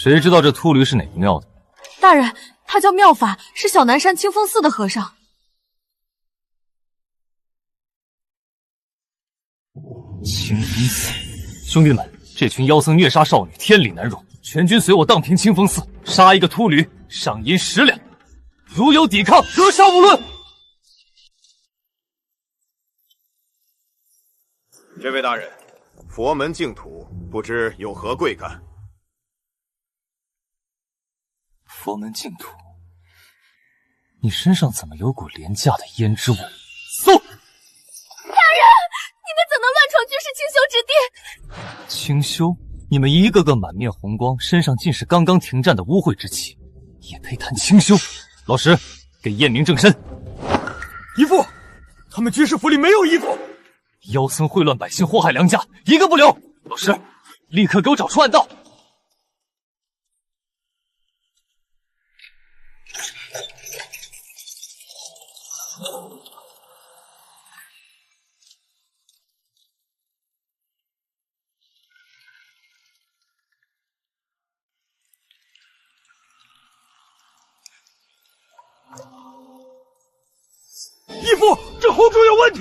[SPEAKER 1] 谁知道这秃驴是哪个庙的？
[SPEAKER 15] 大人，他叫妙法，是小南山清风寺的和尚。
[SPEAKER 1] 清风寺，兄弟们，这群妖僧虐杀少女，天理难容，全军随我荡平清风寺，杀一个秃驴，赏银10两，如有抵抗，格杀勿论。
[SPEAKER 17] 这位大人，佛门净土，不知有何贵干？
[SPEAKER 1] 佛门净土，你身上怎么有股廉价的胭脂味？搜！
[SPEAKER 15] 大人，你们怎能乱闯军师清修之地？
[SPEAKER 1] 清修？你们一个个满面红光，身上尽是刚刚停战的污秽之气，也配谈清修？老石，给验明正身。
[SPEAKER 10] 姨父，他们军师府里没有衣服。
[SPEAKER 1] 妖僧秽乱百姓，祸害良家，一个不留。老石，立刻给我找出暗道。
[SPEAKER 10] 义父，这红烛有问题。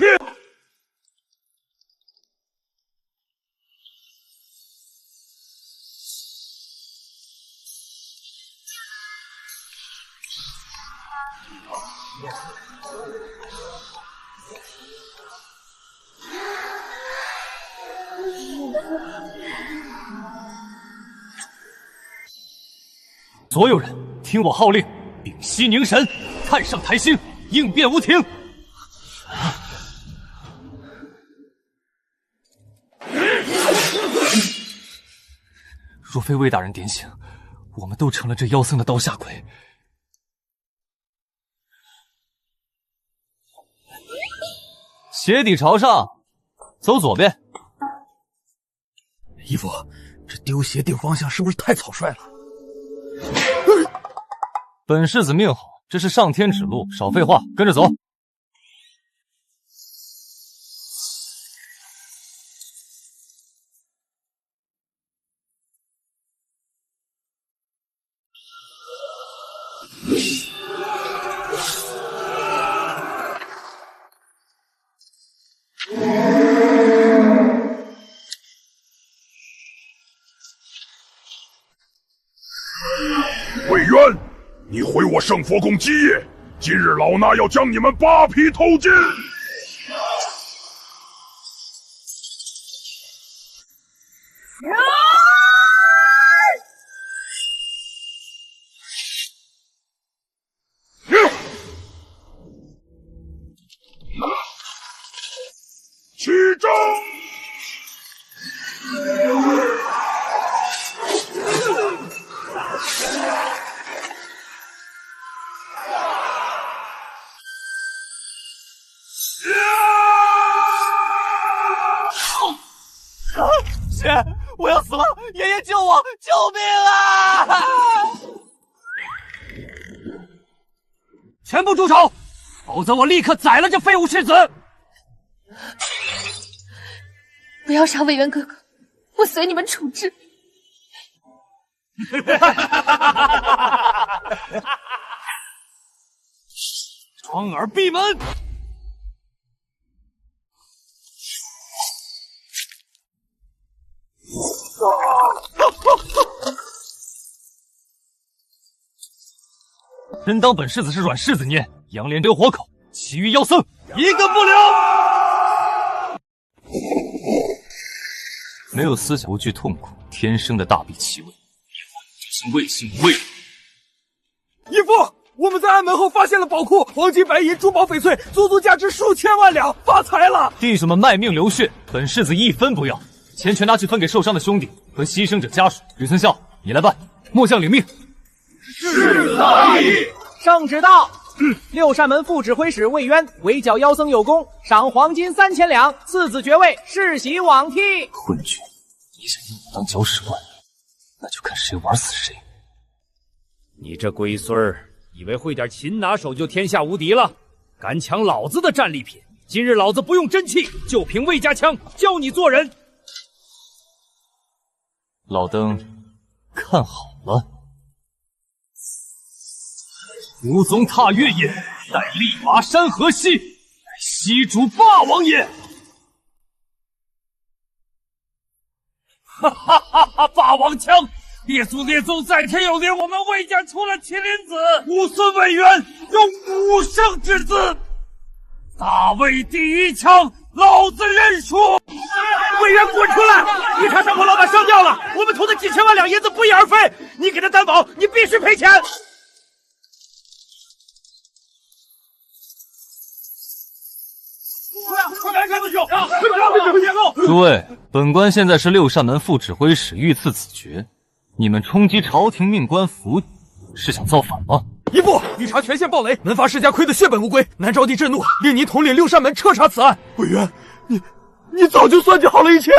[SPEAKER 1] 所有人听我号令，屏息凝神，看上台星，应变无停。若非魏大人点醒，我们都成了这妖僧的刀下鬼。鞋底朝上，走左边。
[SPEAKER 10] 义父，这丢鞋定方向是不是太草率了？
[SPEAKER 1] 本世子命好，这是上天指路，少废话，跟着走。
[SPEAKER 18] 魏渊，你毁我圣佛宫基业，今日老衲要将你们扒皮偷金！起招！
[SPEAKER 4] 姐，我要死了！爷爷救我！救命啊！
[SPEAKER 5] 全部住手，否则我立刻宰了这废物世子！
[SPEAKER 15] 不要杀魏渊哥哥，我随你们处置。
[SPEAKER 5] 双耳闭门！
[SPEAKER 1] 真当本世子是软柿子捏，杨连丢活口，其余妖僧一个不留。没有思想，不惧痛苦，天生的大鄙气味，畏心无畏。
[SPEAKER 10] 义父，我们在暗门后发现了宝库，黄金、白银、珠宝、翡翠，足足价值数千万两，发财了！
[SPEAKER 1] 弟兄们卖命流血，本世子一分不要，钱全拿去分给受伤的兄弟和牺牲者家属。吕存孝，你来办。末将领命。
[SPEAKER 4] 是大义。圣旨到，六扇门副指挥使魏渊围剿妖僧有功，赏黄金3000两，赐子爵位，世袭罔替。
[SPEAKER 1] 昏君，你想用我当搅屎官，那就看谁玩死谁。
[SPEAKER 12] 你这龟孙儿，以为会点擒拿手就天下无敌了？敢抢老子的战利品，今日老子不用真气，就凭魏家枪教你做人。
[SPEAKER 1] 老登看好。了。武宗踏月也，待力拔山河兮，乃西主霸王也。
[SPEAKER 3] 哈哈哈哈！霸王枪！列祖在天有灵，我们魏家出了麒麟子，武孙魏渊有武圣之姿。大魏第一枪，老子认输！
[SPEAKER 4] 魏渊滚出来！御茶商铺老板上吊了，我们投的几千万两银子不翼而飞，你给他担保，你必须赔钱。
[SPEAKER 1] 诸位，本官现在是六扇门副指挥使，御赐子爵。你们冲击朝廷命官府邸，是想造反吗？
[SPEAKER 10] 一不，御茶全线暴雷，门阀世家亏得血本无归。南昭帝震怒，令您统领六扇门彻查此案。
[SPEAKER 4] 魏渊，你早就算计好了一切。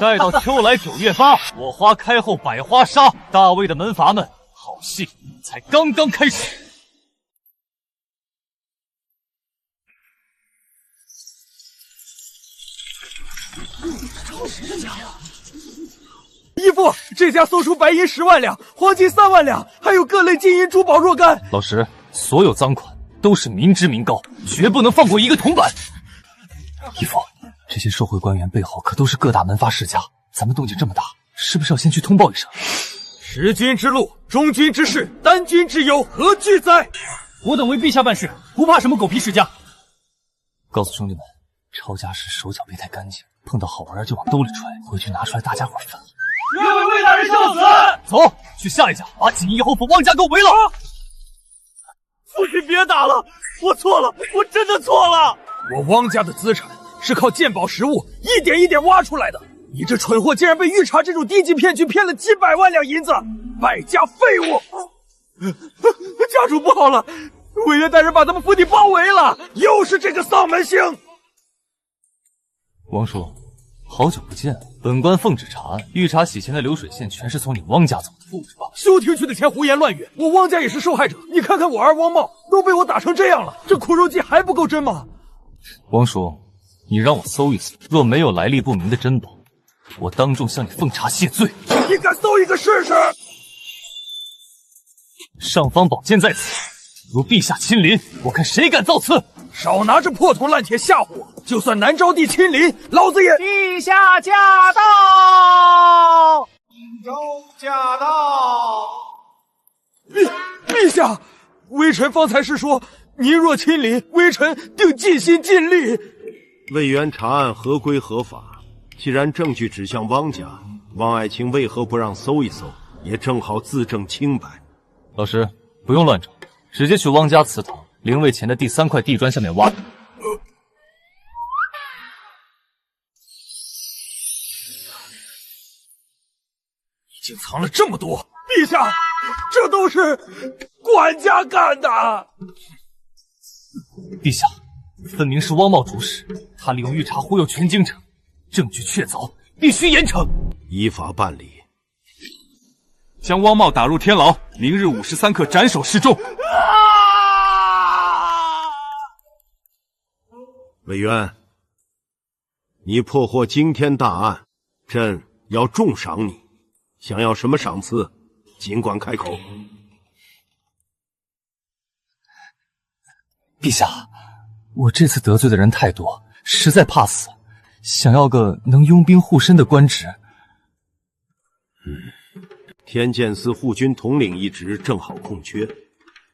[SPEAKER 1] 待到秋来9月8，我花开后百花杀，大魏的门阀们，好戏才刚刚开始。
[SPEAKER 10] 义父，这家搜出白银10万两，黄金3万两，还有各类金银珠宝若干。
[SPEAKER 1] 老实，所有赃款都是民脂民膏，绝不能放过一个铜板。义父，这些受贿官员背后可都是各大门阀世家，咱们动静这么大，是不是要先去通报一声？
[SPEAKER 10] 识君之路，忠君之事，担君之忧，何惧哉？
[SPEAKER 12] 我等为陛下办事，不怕什么狗屁世家。
[SPEAKER 1] 告诉兄弟们，抄家时手脚别太干净，碰到好玩就往兜里揣，回去拿出来大家伙分。
[SPEAKER 10] 愿为魏大人效死！
[SPEAKER 1] 走，去下一家，把锦衣侯府汪家给我围了！
[SPEAKER 10] 父亲别打了，我错了，我真的错了。我汪家的资产是靠鉴宝实物一点一点挖出来的，你这蠢货竟然被御茶这种低级骗局骗了几百万两银子，败家废物！家主不好了，魏渊大人把咱们府邸包围了，又是这个丧门星！
[SPEAKER 1] 汪叔，好久不见，本官奉旨查案，御茶洗钱的流水线全是从你汪家走的，不止吧？
[SPEAKER 10] 休听去的钱胡言乱语，我汪家也是受害者。你看看我儿汪茂都被我打成这样了，这苦肉计还不够真吗？
[SPEAKER 1] 汪叔，你让我搜一搜，若没有来历不明的珍宝，我当众向你奉茶谢罪。
[SPEAKER 10] 你敢搜一个试试？
[SPEAKER 1] 尚方宝剑在此，如陛下亲临，我看谁敢造次！
[SPEAKER 10] 少拿着破铜烂铁吓唬我！就算南昭帝亲临，老子也……
[SPEAKER 4] 陛下驾到！荆州驾到！
[SPEAKER 10] 陛下，微臣方才是说，您若亲临，微臣定尽心尽力。
[SPEAKER 7] 魏渊查案合规合法，既然证据指向汪家，汪爱卿为何不让搜一搜？也正好自证清白。
[SPEAKER 1] 老师，不用乱找，直接去汪家祠堂灵位前的第3块地砖下面挖。
[SPEAKER 10] 已经藏了这么多，陛下，这都是管家干的。
[SPEAKER 1] 陛下，分明是汪茂主使，他利用御茶忽悠全京城，证据确凿，必须严惩。
[SPEAKER 7] 依法办理。
[SPEAKER 19] 将汪茂打入天牢，明日午时3刻斩首示众。
[SPEAKER 7] 魏渊，你破获惊天大案，朕要重赏你。想要什么赏赐，尽管开口。
[SPEAKER 1] 陛下，我这次得罪的人太多，实在怕死，想要个能拥兵护身的官职。
[SPEAKER 7] 天剑司护军统领一职正好空缺，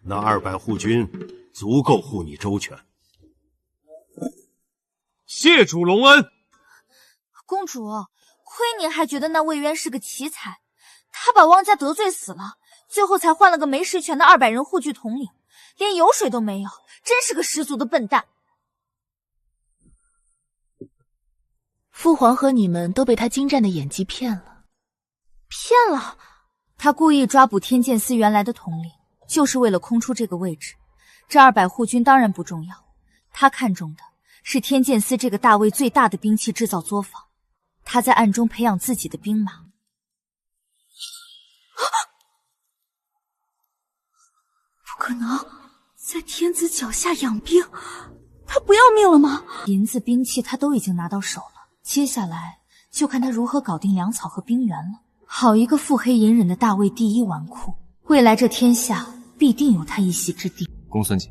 [SPEAKER 7] 那200护军足够护你周全。
[SPEAKER 10] 谢主隆恩。
[SPEAKER 2] 公主，亏你还觉得那魏渊是个奇才，他把汪家得罪死了，最后才换了个没实权的200人护具统领，连油水都没有，真是个十足的笨蛋。
[SPEAKER 15] 父皇和你们都被他精湛的演技骗了。
[SPEAKER 2] 骗了？他故意抓捕天剑司原来的统领，就是为了空出这个位置。这200护军当然不重要，他看中的是天剑司这个大魏最大的兵器制造作坊，他在暗中培养自己的兵马。
[SPEAKER 15] 不可能，在天子脚下养兵，他不要命了吗？
[SPEAKER 2] 银子、兵器他都已经拿到手了，接下来就看他如何搞定粮草和兵源了。好一个腹黑隐忍的大魏第一纨绔，未来这天下必定有他一席之地。
[SPEAKER 1] 公孙锦，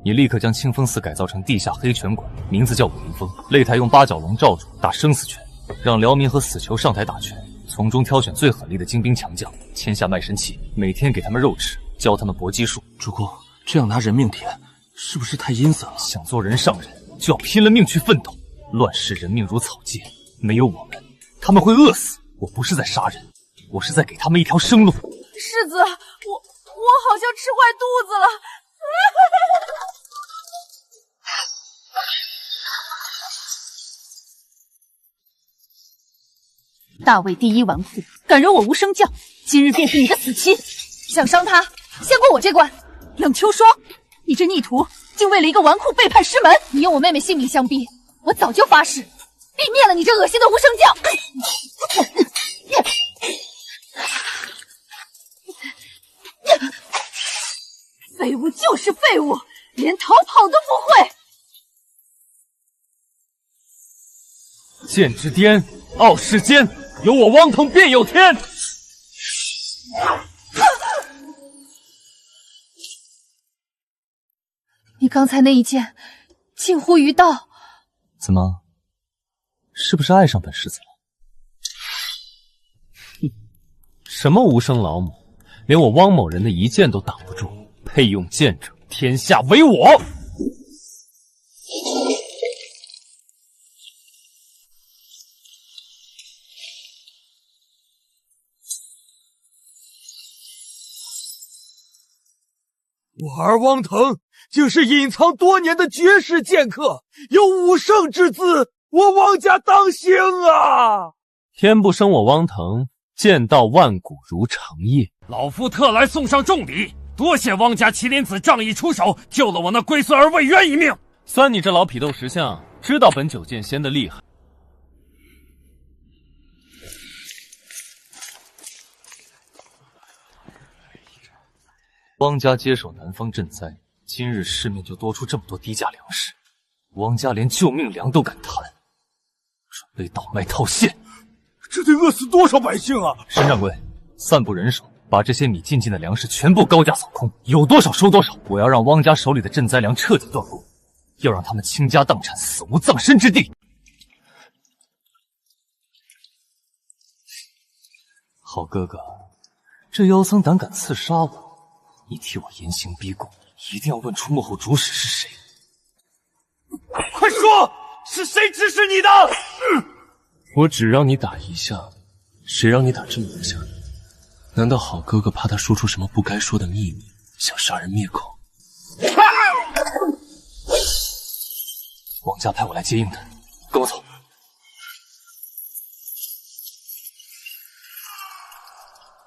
[SPEAKER 1] 你立刻将清风寺改造成地下黑拳馆，名字叫武林风，擂台用八角笼罩住，打生死拳，让辽民和死囚上台打拳，从中挑选最狠厉的精兵强将，签下卖身契，每天给他们肉吃，教他们搏击术。
[SPEAKER 10] 主公，这样拿人命填，是不是太阴森了？
[SPEAKER 1] 想做人上人，就要拼了命去奋斗。乱世人命如草芥，没有我们，他们会饿死。我不是在杀人，我是在给他们一条生路。
[SPEAKER 6] 世子，我好像吃坏肚子了。
[SPEAKER 15] 大魏第一纨绔，敢惹我无声教，今日便是你的死期！想伤他，先过我这关。冷秋霜，你这逆徒，竟为了一个纨绔背叛师门！你用我妹妹性命相逼，我早就发誓，必灭了你这恶心的无声教！废物就是废物，连逃跑都不会！
[SPEAKER 1] 剑之巅，傲世间，有我汪腾便有天。
[SPEAKER 15] 你刚才那一剑，近乎于道。
[SPEAKER 1] 怎么，是不是爱上本世子了？哼，什么无声老母，连我汪某人的一剑都挡不住，配用剑者，天下唯我。
[SPEAKER 10] 我儿汪腾竟是隐藏多年的绝世剑客，有武圣之姿，我汪家当兴啊！
[SPEAKER 1] 天不生我汪腾，剑道万古如长夜。
[SPEAKER 12] 老夫特来送上重礼，多谢汪家麒麟子仗义出手，救了我那龟孙儿魏渊一命。
[SPEAKER 1] 算你这老匹斗石像，知道本九剑仙的厉害。汪家接手南方赈灾，今日市面就多出这么多低价粮食，汪家连救命粮都敢贪，准备倒卖套现，
[SPEAKER 10] 这得饿死多少百姓啊！
[SPEAKER 1] 申掌柜，散布人手，把这些米进的粮食全部高价扫空，有多少收多少。我要让汪家手里的赈灾粮彻底断供，要让他们倾家荡产，死无葬身之地。好哥哥，这妖僧胆敢刺杀我，你替我严刑逼供，一定要问出幕后主使是谁。
[SPEAKER 12] 快说，是谁指使你的？
[SPEAKER 9] 我只让你打一下，谁让你打这么多下？难道好哥哥怕他说出什么不该说的秘密，想杀人灭口？
[SPEAKER 1] 汪家派我来接应的，跟我走。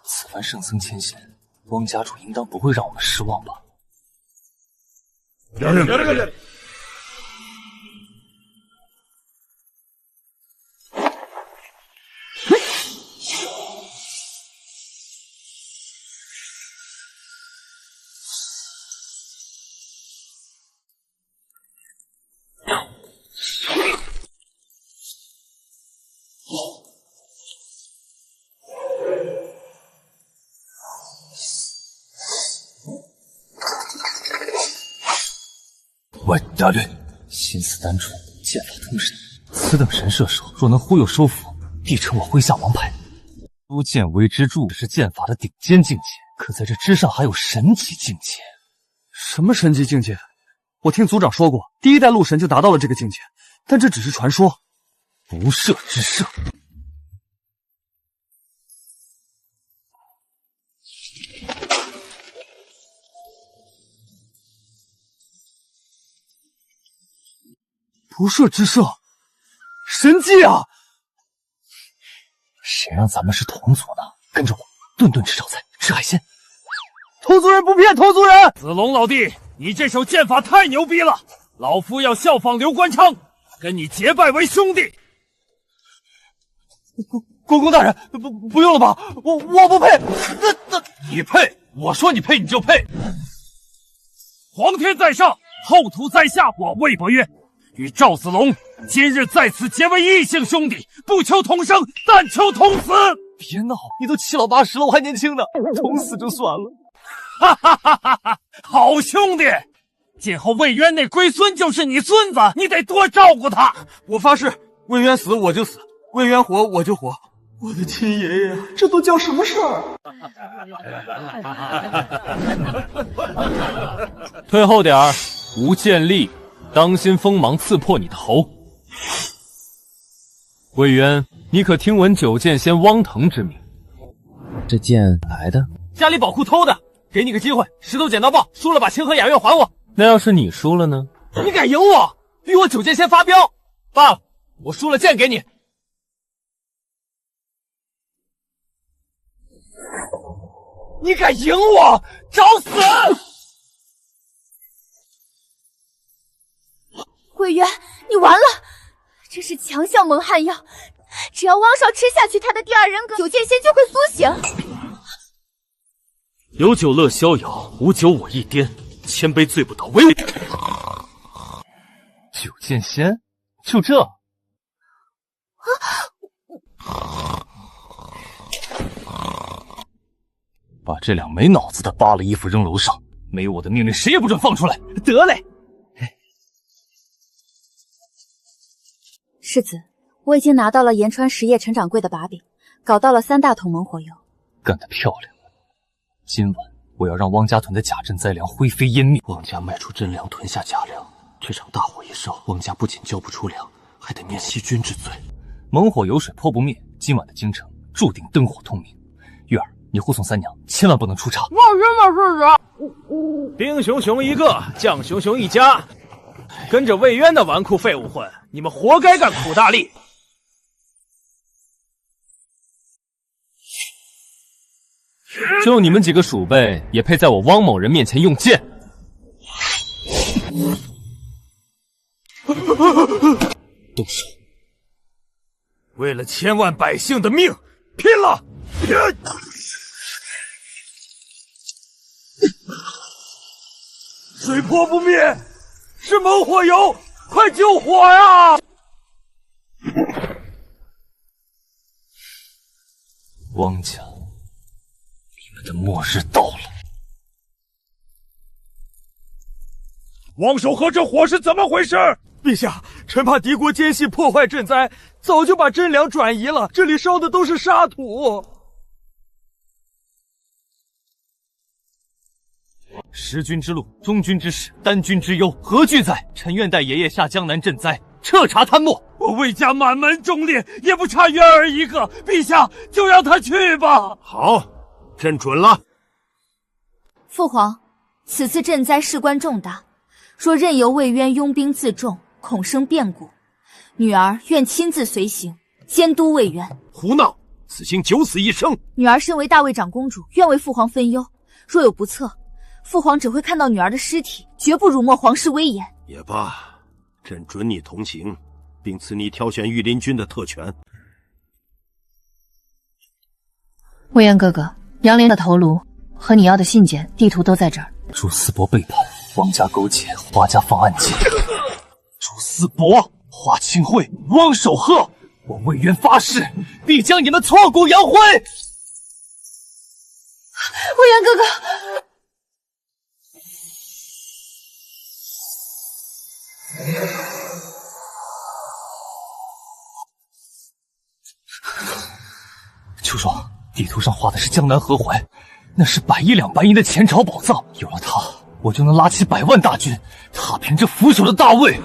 [SPEAKER 1] 此番圣僧牵线，汪家主应当不会让我们失望吧？
[SPEAKER 18] 让人。
[SPEAKER 1] 喂，大略，心思单纯，剑法通神，此等神射手若能忽悠收服，必成我麾下王牌。诸剑为之助是剑法的顶尖境界，可在这之上还有神级境界。
[SPEAKER 10] 什么神级境界？我听族长说过，第一代陆神就达到了这个境界，但这只是传说。
[SPEAKER 1] 不赦之赦。
[SPEAKER 10] 不赦之赦，神迹啊！
[SPEAKER 1] 谁让咱们是同族呢？跟着我，顿顿吃炒菜，吃海鲜。
[SPEAKER 10] 同族人不骗同族人！
[SPEAKER 12] 子龙老弟，你这手剑法太牛逼了，老夫要效仿刘关昌，跟你结拜为兄弟。
[SPEAKER 10] 公公大人，不用了吧？我不配。
[SPEAKER 12] 你配？我说你配你就配。皇天在上，后土在下，我魏伯约与赵子龙今日在此结为异姓兄弟，不求同生，但求同死。
[SPEAKER 1] 别闹，你都7老8十了，我还年轻呢，捅死就算了。
[SPEAKER 3] 哈哈哈哈哈！好兄弟，今后魏渊那龟孙就是你孙子，你得多照顾他。
[SPEAKER 10] 我发誓，魏渊死我就死，魏渊活我就活。我的亲爷爷，这都叫什么事儿？
[SPEAKER 9] 退后点儿，吴建立，当心锋芒刺破你的头。魏渊，你可听闻九剑仙汪腾之名？
[SPEAKER 16] 这剑来的？
[SPEAKER 10] 家里宝库偷的。给你个机会，石头剪刀布，输了把清河雅苑还我。
[SPEAKER 9] 那要是你输了呢？
[SPEAKER 10] 你敢赢我，逼我九剑仙发飙？罢了，我输了剑给你。你敢赢我，找死！
[SPEAKER 8] 魏渊，你完了！这是强效蒙汗药，只要汪少吃下去，他的第二人格九剑仙就会苏醒。
[SPEAKER 9] 有酒乐逍遥，无酒我亦颠。千杯醉不倒，唯
[SPEAKER 1] 九剑仙，就这？把这俩没脑子的扒了衣服扔楼上，没有我的命令，谁也不准放出来。
[SPEAKER 10] 得嘞。
[SPEAKER 2] 世子，我已经拿到了延川实业陈掌柜的把柄，搞到了3大桶猛火油。
[SPEAKER 1] 干得漂亮！今晚我要让汪家屯的假镇灾粮灰飞烟灭。
[SPEAKER 7] 汪家卖出真粮，囤下假粮，这场大火一烧，汪家不仅交不出粮，还得免欺君之罪。
[SPEAKER 1] 猛火有水泼不灭，今晚的京城注定灯火通明。月儿，你护送三娘，千万不能出差。
[SPEAKER 4] 放心吧，世子。
[SPEAKER 12] 兵熊熊一个，将熊熊一家，跟着魏渊的纨绔废物混，你们活该干苦大力。
[SPEAKER 9] 就你们几个鼠辈，也配在我汪某人面前用剑？
[SPEAKER 1] 动手！
[SPEAKER 3] 为了千万百姓的命，拼了！水泼不灭，是猛火油，快救火呀！
[SPEAKER 1] 汪家，你们的末日到了！
[SPEAKER 3] 汪守和这火是怎么回事？
[SPEAKER 10] 陛下，臣怕敌国奸细破坏赈灾，早就把真粮转移了，这里烧的都是沙土。
[SPEAKER 1] 十军之路，中军之事，单军之忧，何惧在？臣愿带爷爷下江南赈灾，彻查贪墨。
[SPEAKER 3] 我魏家满门忠烈，也不差渊儿一个。陛下就让他去吧。
[SPEAKER 7] 好，朕准了。
[SPEAKER 8] 父皇，此次赈灾事关重大，若任由魏渊拥兵自重，恐生变故。女儿愿亲自随行，监督魏渊。
[SPEAKER 7] 胡闹！此行九死一生。
[SPEAKER 8] 女儿身为大魏长公主，愿为父皇分忧。若有不测，父皇只会看到女儿的尸体，绝不辱没皇室威严。
[SPEAKER 7] 也罢，朕准你同行，并赐你挑选御林军的特权。
[SPEAKER 15] 魏渊哥哥，杨凌的头颅和你要的信件、地图都在这儿。
[SPEAKER 1] 朱思伯背叛，汪家勾结，华家放暗箭。朱思伯、华清惠、汪守赫，我魏渊发誓，必将你们挫骨扬灰。魏
[SPEAKER 15] 渊哥哥。
[SPEAKER 1] 秋霜，地图上画的是江南河淮，那是100亿两白银的前朝宝藏。有了它，我就能拉起100万大军，踏平这腐朽的大魏。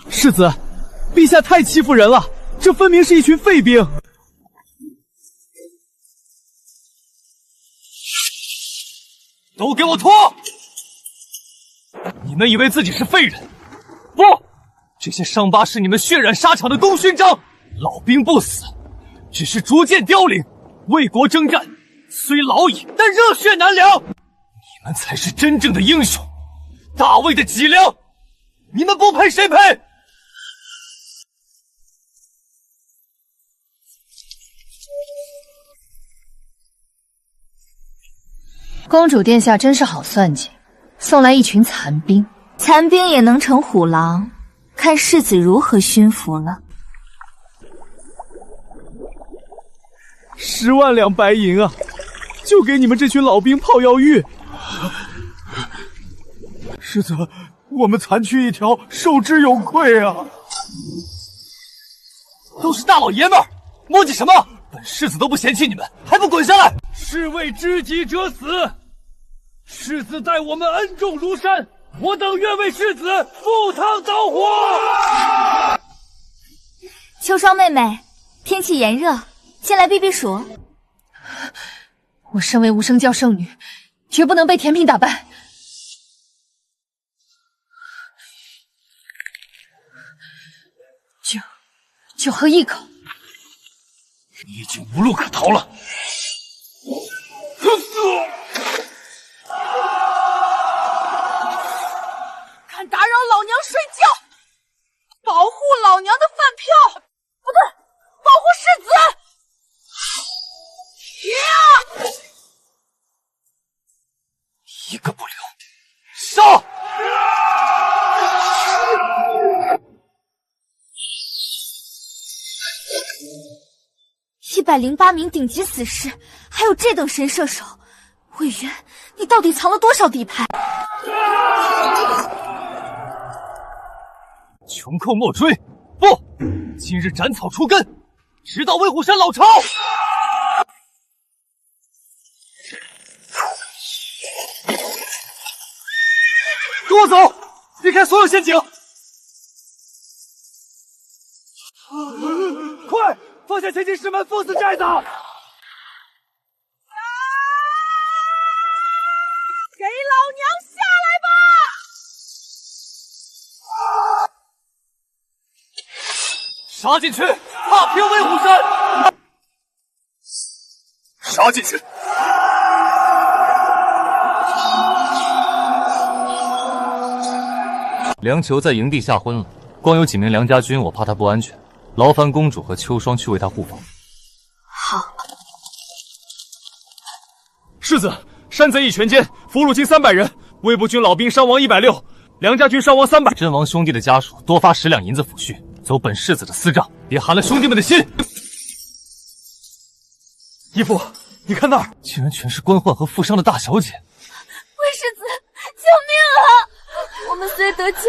[SPEAKER 10] 世子，陛下太欺负人了，这分明是一群废兵。
[SPEAKER 1] 都给我脱！你们以为自己是废人？不，这些伤疤是你们血染沙场的功勋章。老兵不死，只是逐渐凋零。为国征战，虽老矣，但热血难凉。你们才是真正的英雄，大魏的脊梁。你们不配，谁配？
[SPEAKER 15] 公主殿下真是好算计，送来一群残兵。
[SPEAKER 8] 残兵也能成虎狼，看世子如何驯服了。
[SPEAKER 10] 10万两白银啊，就给你们这群老兵泡药浴。世子，我们残躯一条，受之有愧啊！
[SPEAKER 1] 都是大老爷们儿，磨叽什么？本世子都不嫌弃你们，还不滚下来！
[SPEAKER 12] 是为知己者死，世子待我们恩重如山，我等愿为世子赴汤蹈火。
[SPEAKER 8] 秋霜妹妹，天气炎热，先来避避暑。
[SPEAKER 15] 我身为无声教圣女，绝不能被甜品打败。就喝一口。
[SPEAKER 12] 你已经无路可逃了。
[SPEAKER 15] 敢打扰老娘睡觉，保护老娘的饭票，不对，保护世子。
[SPEAKER 1] 一个不留，杀
[SPEAKER 8] ！108名顶级死士，还有这等神射手，魏渊，你到底藏了多少底牌？
[SPEAKER 1] 穷寇莫追！不，今日斩草除根，直到威虎山老巢！跟我走，避开所有陷阱！快！放下前进师门，封死寨子！给
[SPEAKER 15] 老娘下来吧！
[SPEAKER 1] 杀进去，踏平威虎山！杀进去！梁球在营地下婚了，光有几名梁家军，我怕他不安全。劳烦公主和秋霜去为他护法。
[SPEAKER 8] 好。
[SPEAKER 19] 世子，山贼一拳间俘虏近300人，魏部军老兵伤亡160，梁家军伤亡300。
[SPEAKER 1] 阵亡兄弟的家属多发10两银子抚恤，走本世子的私账，别寒了兄弟们的心。
[SPEAKER 10] 义父，你看那儿，
[SPEAKER 1] 竟然全是官宦和富商的大小姐。
[SPEAKER 8] 魏世子，救命啊！我们虽得救，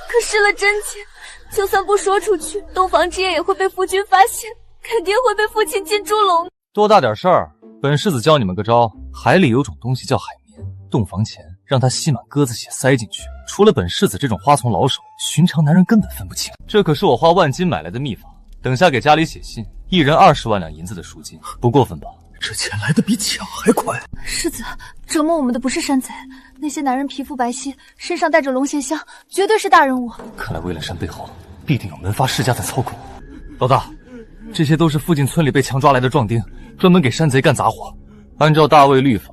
[SPEAKER 8] 可失了真情。就算不说出去，东房之夜也会被夫君发现，肯定会被父亲进猪笼。
[SPEAKER 1] 多大点事儿！本世子教你们个招，海里有种东西叫海绵，洞房前让它吸满鸽子血塞进去，除了本世子这种花丛老手，寻常男人根本分不清。这可是我花万金买来的秘法，等下给家里写信，一人20万两银子的赎金，不过分吧？
[SPEAKER 10] 这钱来的比抢还快。
[SPEAKER 15] 世子，折磨我们的不是山贼，那些男人皮肤白皙，身上带着龙涎香，绝对是大人物。
[SPEAKER 1] 看来威冷山背后必定有门阀世家在操控。老大，这些都是附近村里被强抓来的壮丁，专门给山贼干杂活。按照大魏律法，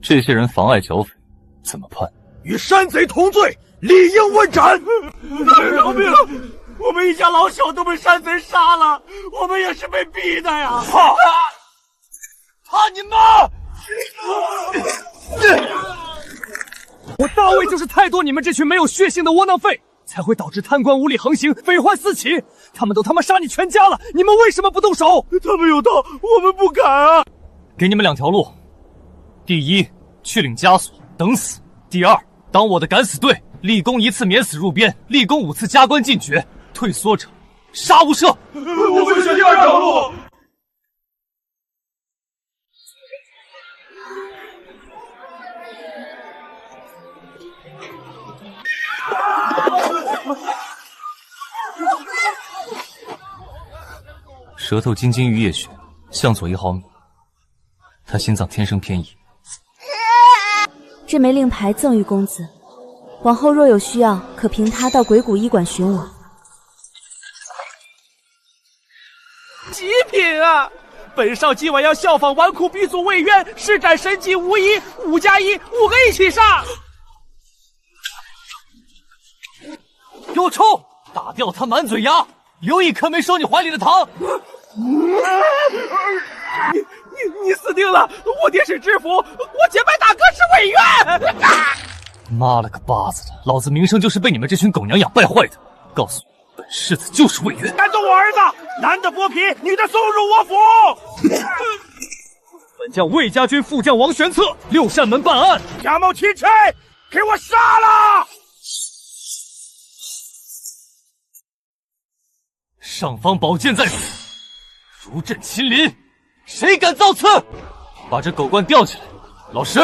[SPEAKER 1] 这些人妨碍剿匪，怎么判？
[SPEAKER 10] 与山贼同罪，理应问斩。大人饶命！我们一家老小都被山贼杀了，我们也是被逼的呀！
[SPEAKER 1] 怕你妈！
[SPEAKER 12] 我大魏就是太多你们这群没有血性的窝囊废，才会导致贪官污吏横行，匪患四起。他们都他妈杀你全家了，你们为什么不动手？
[SPEAKER 10] 他们有道，我们不敢啊！
[SPEAKER 1] 给你们2条路：第一，去领枷锁，等死；第二，当我的敢死队，立功1次免死入编，立功5次加官进爵，退缩者杀无赦。
[SPEAKER 10] 我会选第2条路。
[SPEAKER 1] 舌头晶晶于夜雪，向左1毫米。他心脏天生偏移。
[SPEAKER 2] 这枚令牌赠与公子，往后若有需要，可凭他到鬼谷医馆寻我。
[SPEAKER 4] 极品啊！本少今晚要效仿纨绔鼻祖魏渊，施展神技无疑，5+1，5个一起上！
[SPEAKER 1] 给我冲！打掉他满嘴牙，留一颗没收你怀里的糖。
[SPEAKER 4] 你死定了！我爹是知府，我结拜大哥是魏渊。
[SPEAKER 1] 妈了个巴子的，老子名声就是被你们这群狗娘养败坏的。告诉你，本世子就是魏渊。
[SPEAKER 4] 敢动我儿子，男的剥皮，女的送入我府。
[SPEAKER 19] 本将魏家军副将王玄策六扇门办案，
[SPEAKER 4] 假冒钦差，给我杀了！
[SPEAKER 1] 上方宝剑在此，如朕亲临，谁敢造次？把这狗官吊起来！老石，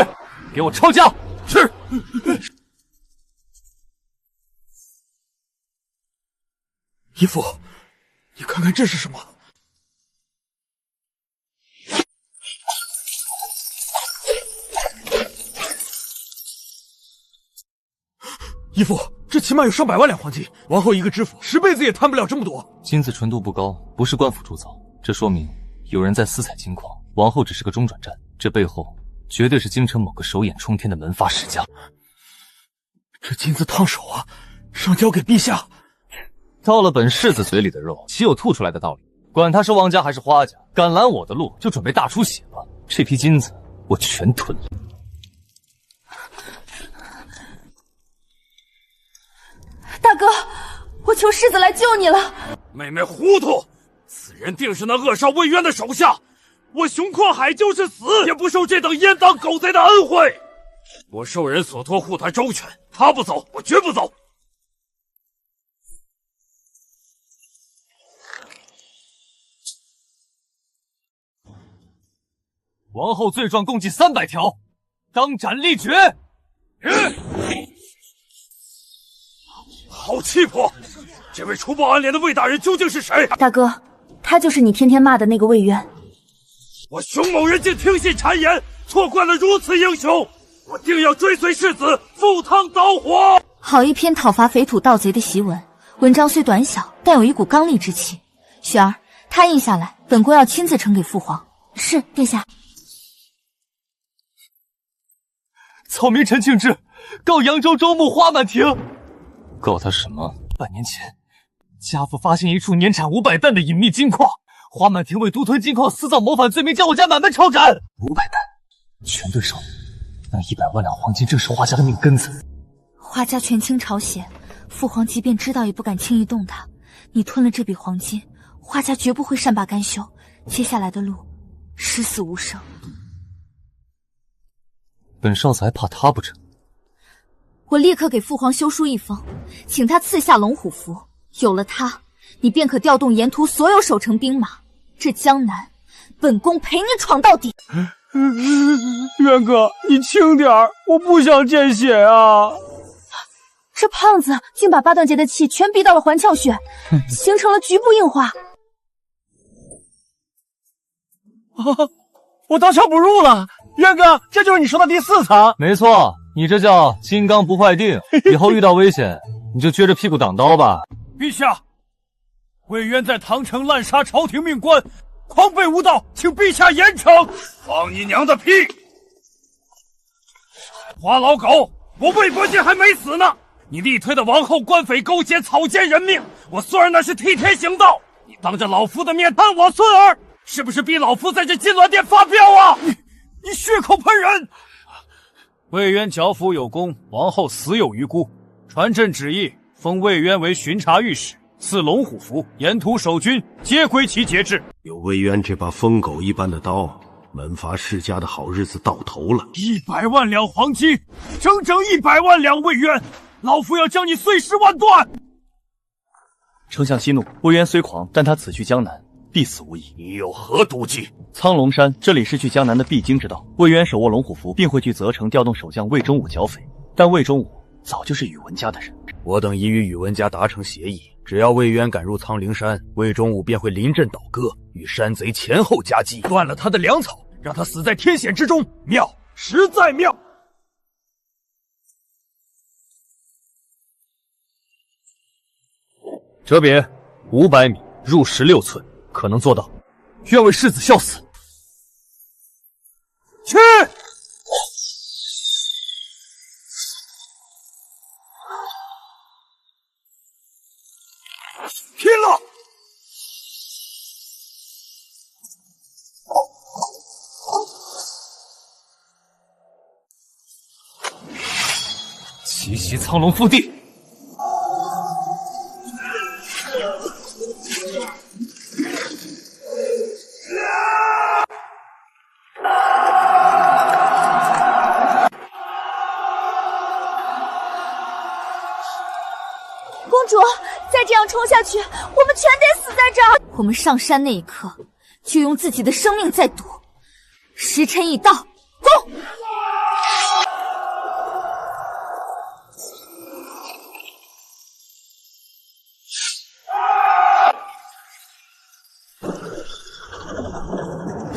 [SPEAKER 1] 给我抄家！是。
[SPEAKER 10] 义父，你看看这是什么？义父，这起码有上百万两黄金，王后一个知府10辈子也贪不了这么多。
[SPEAKER 1] 金子纯度不高，不是官府铸造，这说明有人在私采金矿，王后只是个中转站，这背后绝对是京城某个手眼冲天的门阀世家。
[SPEAKER 10] 这金子烫手啊，上交给陛下。
[SPEAKER 1] 到了本世子嘴里的肉，岂有吐出来的道理？管他是汪家还是花家，敢拦我的路，就准备大出血吧。这批金子我全吞了。
[SPEAKER 15] 大哥，我求世子来救你了。
[SPEAKER 3] 妹妹糊涂，此人定是那恶少魏渊的手下。我熊阔海就是死，也不受这等阉党狗贼的恩惠。我受人所托，护他周全，他不走，我绝不走。
[SPEAKER 1] 王后罪状共计300条，当斩立决。
[SPEAKER 3] 好气魄！这位除暴安廉的魏大人究竟是谁？
[SPEAKER 2] 大哥，他就是你天天骂的那个魏渊。
[SPEAKER 3] 我熊某人竟听信谗言，错怪了如此英雄，我定要追随世子赴汤蹈火。
[SPEAKER 8] 好一篇讨伐匪土盗贼的檄文，文章虽短小，但有一股刚烈之气。雪儿，他印下来，本宫要亲自呈给父皇。是，殿下。
[SPEAKER 1] 草民陈庆志告扬州州牧花满庭，告他什么？半年前，家父发现一处年产500担的隐秘金矿，花满庭为独吞金矿私造谋反罪名，将我家满门抄斩。500担，全对上。那100万两黄金正是花家的命根子。
[SPEAKER 8] 花家权倾朝鲜，父皇即便知道也不敢轻易动他。你吞了这笔黄金，花家绝不会善罢甘休，接下来的路，十死无生。
[SPEAKER 1] 本少子还怕他不成？
[SPEAKER 8] 我立刻给父皇修书一封，请他赐下龙虎符。有了它，你便可调动沿途所有守城兵马。这江南，本宫陪你闯到底。
[SPEAKER 4] 渊哥，你轻点儿，我不想见血啊！
[SPEAKER 15] 这胖子竟把8段节的气全逼到了环窍穴，形成了局部硬化。
[SPEAKER 4] 我刀枪不入了。渊哥，这就是你说的第4层。
[SPEAKER 1] 没错，你这叫金刚不坏腚。以后遇到危险，你就撅着屁股挡刀吧。
[SPEAKER 3] 陛下，魏渊在唐城滥杀朝廷命官，狂悖无道，请陛下严惩。放你娘的屁！花老狗，我魏国君还没死呢，你力推的王后官匪勾结，草菅人命，我孙儿那是替天行道，你当着老夫的面判我孙儿，是不是逼老夫在这金銮殿发飙啊？你血口喷人！
[SPEAKER 12] 魏渊剿抚有功，王后死有余辜，传朕旨意，封魏渊为巡察御史，赐龙虎符，沿途守军皆归其节制。
[SPEAKER 7] 有魏渊这把疯狗一般的刀，门阀世家的好日子到头了。
[SPEAKER 3] 100万两黄金，整整100万两！魏渊，老夫要将你碎尸万段！
[SPEAKER 13] 丞相息怒，魏渊虽狂，但他此去江南，必死无疑。
[SPEAKER 3] 你有何毒计？
[SPEAKER 13] 苍龙山，这里是去江南的必经之道。魏渊手握龙虎符，并会去责城调动守将魏忠武剿匪，但魏忠武早就是宇文家的人。
[SPEAKER 12] 我等已与宇文家达成协议，只要魏渊赶入苍灵山，魏忠武便会临阵倒戈，与山贼前后夹击，
[SPEAKER 3] 断了他的粮草，让他死在天险之中。妙，实在妙！
[SPEAKER 19] 这边500米，入16寸，可能做到。愿为世子效死。
[SPEAKER 3] 去！拼了！
[SPEAKER 1] 奇袭苍龙腹地！
[SPEAKER 8] 主，再这样冲下去，我们全得死在这儿。我们上山那一刻，就用自己的生命在赌。时辰已到，攻！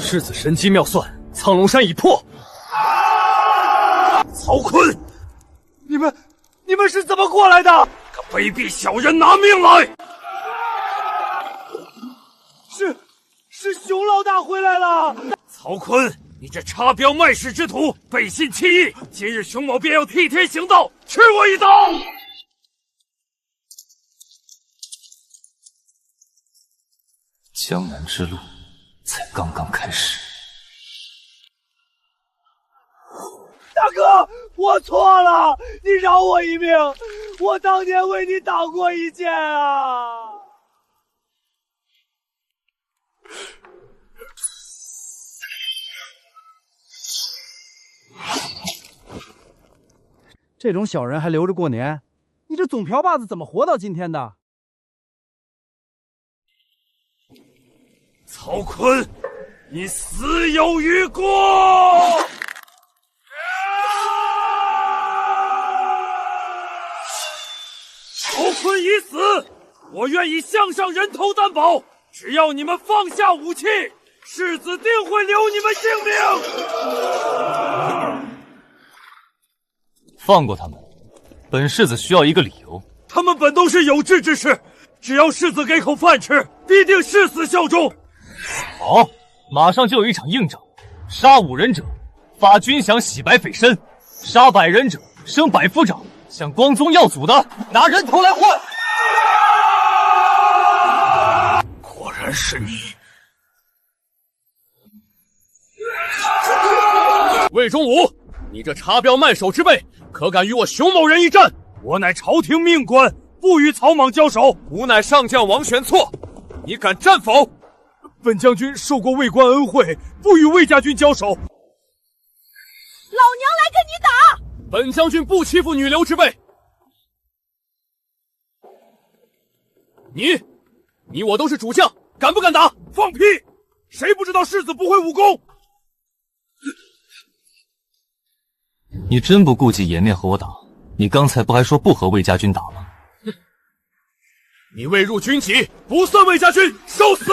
[SPEAKER 10] 世子神机妙算，苍龙山已破。
[SPEAKER 3] 曹坤，
[SPEAKER 10] 你们是怎么过来的？
[SPEAKER 3] 个卑鄙小人，拿命来！
[SPEAKER 10] 是熊老大回来了。
[SPEAKER 3] 曹坤，你这插标卖使之徒，背信弃义，今日熊某便要替天行道，吃我一刀！
[SPEAKER 1] 江南之路才刚刚开始。
[SPEAKER 10] 大哥，我错了，你饶我一命，我当年为你挡过一剑啊！
[SPEAKER 20] 这种小人还留着过年？你这总瓢把子怎么活到今天的？
[SPEAKER 3] 曹坤，你死有余辜！曹坤已死，我愿以项上人头担保，只要你们放下武器，世子定会留你们性命。
[SPEAKER 1] 放过他们，本世子需要一个理由。
[SPEAKER 3] 他们本都是有志之士，只要世子给口饭吃，必定誓死效忠。
[SPEAKER 1] 好，马上就有一场硬仗，杀5人者，发军饷洗白匪身；杀100人者，升百夫长。向光宗耀祖的，拿人头来换。
[SPEAKER 3] 果然是你，
[SPEAKER 19] 魏忠武，你这插标卖首之辈，可敢与我熊某人一战？
[SPEAKER 3] 我乃朝廷命官，不与草莽交手。
[SPEAKER 19] 吾乃上将王玄策，你敢战否？
[SPEAKER 10] 本将军受过魏官恩惠，不与魏家军交手。老娘
[SPEAKER 15] 来跟你打！
[SPEAKER 19] 本将军不欺负女流之辈。你我都是主将，敢不敢打？
[SPEAKER 3] 放屁！谁不知道世子不会武功？
[SPEAKER 1] 你真不顾及颜面和我打？你刚才不还说不和魏家军打吗？
[SPEAKER 19] 你未入军籍，不算魏家军，受死！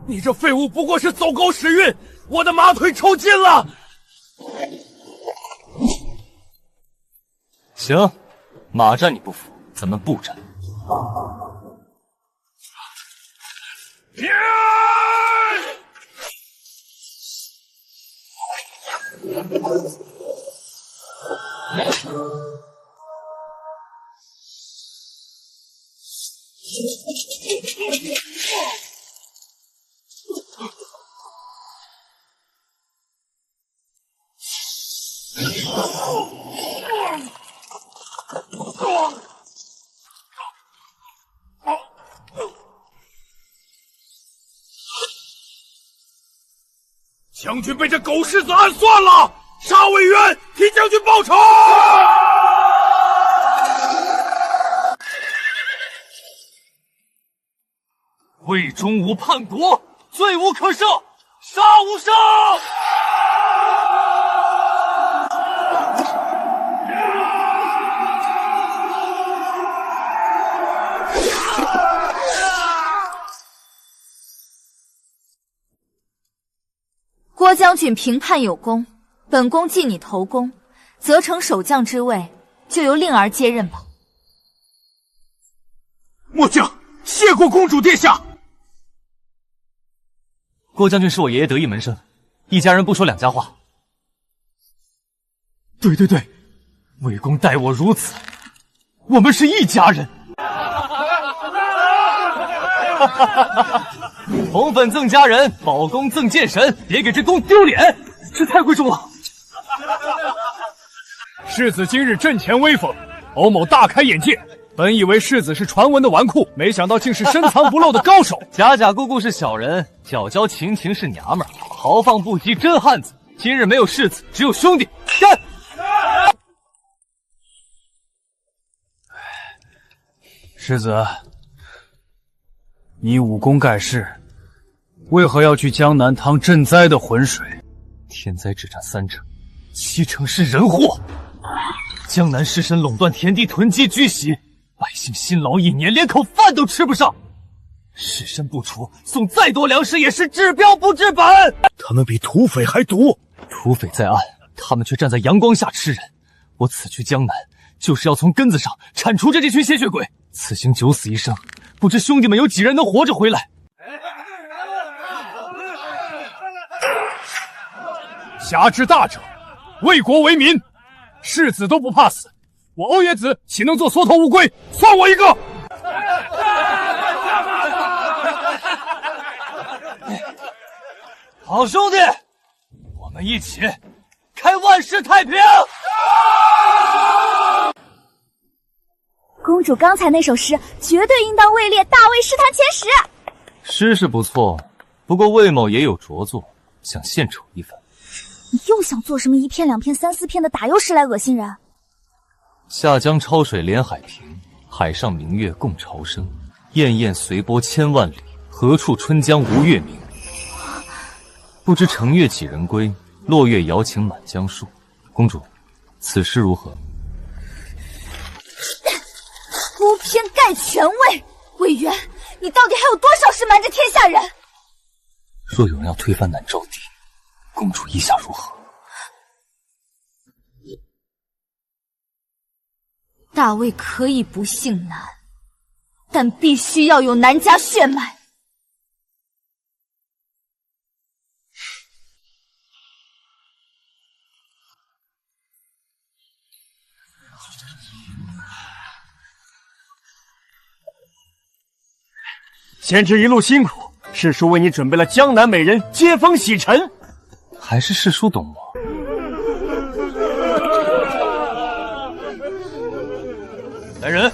[SPEAKER 3] 你这废物不过是走狗屎运，我的马腿抽筋了。
[SPEAKER 1] 行，马战你不服，咱们步战。
[SPEAKER 3] 将军被这狗世子暗算了，杀魏渊，替将军报仇！
[SPEAKER 1] 魏忠武叛国，罪无可赦，杀无赦！
[SPEAKER 8] 郭将军评判有功，本宫继你头功，责成守将之位，就由令儿接任吧。
[SPEAKER 3] 末将谢过公主殿下。
[SPEAKER 1] 郭将军是我爷爷得意门生，一家人不说两家话。对，魏公待我如此，我们是一家人。红粉赠佳人，宝弓赠剑神，别给这弓丢脸，这太贵重了。
[SPEAKER 19] 世子今日阵前威风，欧某大开眼界。本以为世子是传闻的纨绔，没想到竟是深藏不露的高手。
[SPEAKER 1] 贾贾姑姑是小人，皎皎晴晴是娘们儿，豪放不羁真汉子。今日没有世子，只有兄弟，干！
[SPEAKER 12] 世子，你武功盖世，为何要去江南趟赈灾的浑水？
[SPEAKER 1] 天灾只占3成，7成是人祸。江南尸神垄断田地，囤积居袭，百姓辛劳1年，连口饭都吃不上。尸神不除，送再多粮食也是治标不治本。
[SPEAKER 18] 他们比土匪还毒。
[SPEAKER 1] 土匪在暗，他们却站在阳光下吃人。我此去江南，就是要从根子上铲除这群吸血鬼。此行9死1生，不知兄弟们有几人能活着回来？
[SPEAKER 19] 侠之大者，为国为民，世子都不怕死，我欧冶子岂能做缩头乌龟？算我一个！
[SPEAKER 1] 好兄弟，我们一起开万世太平！
[SPEAKER 2] 公主刚才那首诗绝对应当位列大魏诗坛前10。
[SPEAKER 1] 诗是不错，不过魏某也有着作，想献丑一番。
[SPEAKER 2] 你又想做什么1篇2篇3、4篇的打油诗来恶心人？
[SPEAKER 1] 下江超水连海平，海上明月共潮生。滟滟随波千万里，何处春江无月明？不知乘月几人归，落月摇情满江树。公主，此诗如何？
[SPEAKER 2] 铺篇盖全魏，魏渊，你到底还有多少事瞒着天下人？
[SPEAKER 1] 若有人要推翻南诏地，公主意下如何？
[SPEAKER 8] 大魏可以不姓南，但必须要有南家血脉。
[SPEAKER 4] 贤侄一路辛苦，世叔为你准备了江南美人接风洗尘。
[SPEAKER 1] 还是世叔懂我。来人，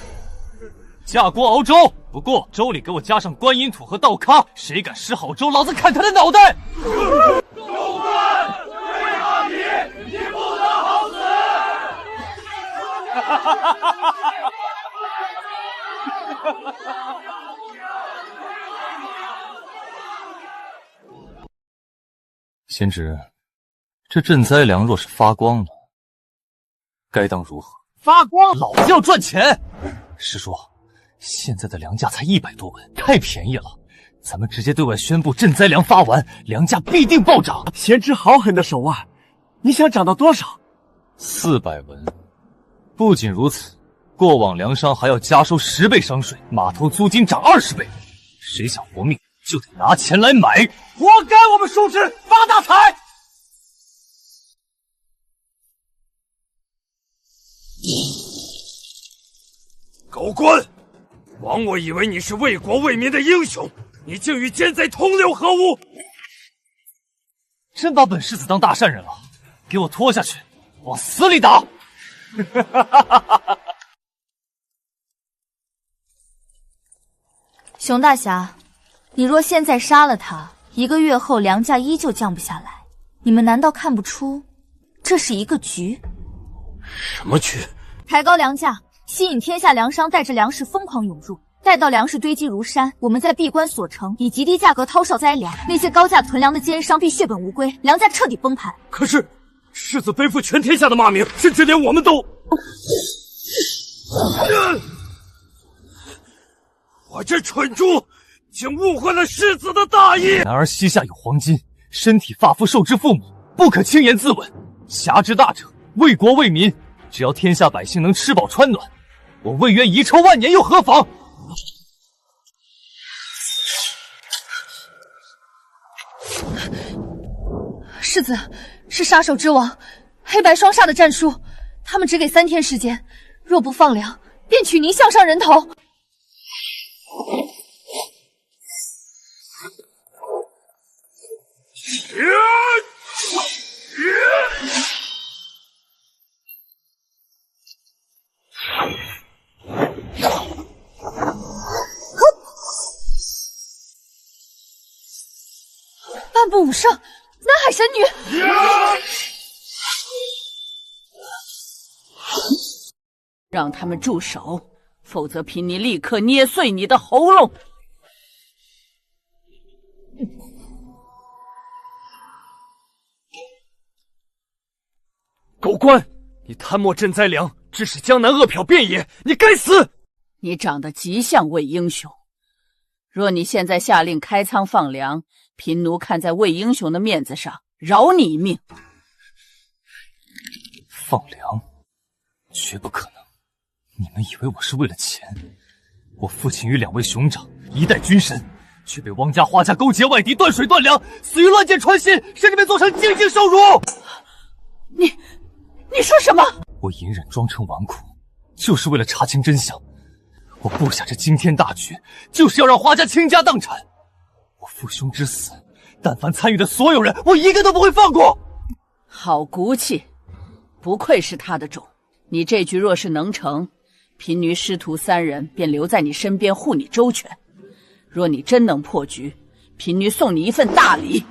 [SPEAKER 1] 下锅熬粥，不过粥里给我加上观音土和道咖，谁敢失好粥，老子砍他的脑袋！
[SPEAKER 10] 狗官，为了你，你不得好死！
[SPEAKER 1] 贤侄，这赈灾粮若是发光了，该当如何？
[SPEAKER 4] 发光，
[SPEAKER 1] 老子要赚钱！师叔，现在的粮价才100多文，太便宜了。咱们直接对外宣布赈灾粮发完，粮价必定暴涨。
[SPEAKER 4] 贤侄好狠的手腕，你想涨到多少
[SPEAKER 1] ？400文。不仅如此，过往粮商还要加收10倍商税，码头租金涨20倍。谁想活命，就得拿钱来买。
[SPEAKER 4] 活该我们叔侄发大财！
[SPEAKER 10] 狗官，枉我以为你是为国为民的英雄，你竟与奸贼同流合污！
[SPEAKER 1] 真把本世子当大善人了，给我拖下去，往死里打！
[SPEAKER 8] 熊大侠，你若现在杀了他，1个月后粮价依旧降不下来，你们难道看不出这是一个局？
[SPEAKER 7] 什么局？
[SPEAKER 8] 抬高粮价，吸引天下粮商带着粮食疯狂涌入，待到粮食堆积如山，我们再闭关锁城，以极低价格掏售灾粮，那些高价囤粮的奸商必血本无归，粮价彻底崩盘。
[SPEAKER 10] 可是世子背负全天下的骂名，甚至连我们都……我这蠢猪竟误会了世子的大义。
[SPEAKER 1] 男儿膝下有黄金，身体发肤受之父母，不可轻言自刎。侠之大者，为国为民，只要天下百姓能吃饱穿暖，我魏渊遗臭万年又何妨？
[SPEAKER 15] 世子，是杀手之王黑白双煞的战书，他们只给3天时间，若不放粮，便取您项上人头。半步武圣，南海神女。
[SPEAKER 21] 让他们住手，否则贫尼立刻捏碎你的喉咙！
[SPEAKER 10] 狗官，你贪墨赈灾粮，致使江南饿殍遍野，你该死！
[SPEAKER 21] 你长得极像魏英雄，若你现在下令开仓放粮，贫奴看在魏英雄的面子上，饶你一命。
[SPEAKER 1] 放粮？绝不可能！你们以为我是为了钱？我父亲与2位兄长一代军神，却被汪家、花家勾结外敌，断水断粮，死于乱箭穿心，是你们做成静静受辱！
[SPEAKER 21] 你说什么？
[SPEAKER 1] 我隐忍装成纨绔，就是为了查清真相。我布下这惊天大局，就是要让花家倾家荡产。我父兄之死，但凡参与的所有人，我一个都不会放过。
[SPEAKER 21] 好骨气，不愧是他的种。你这局若是能成，贫女师徒3人便留在你身边护你周全。若你真能破局，贫女送你一份大礼。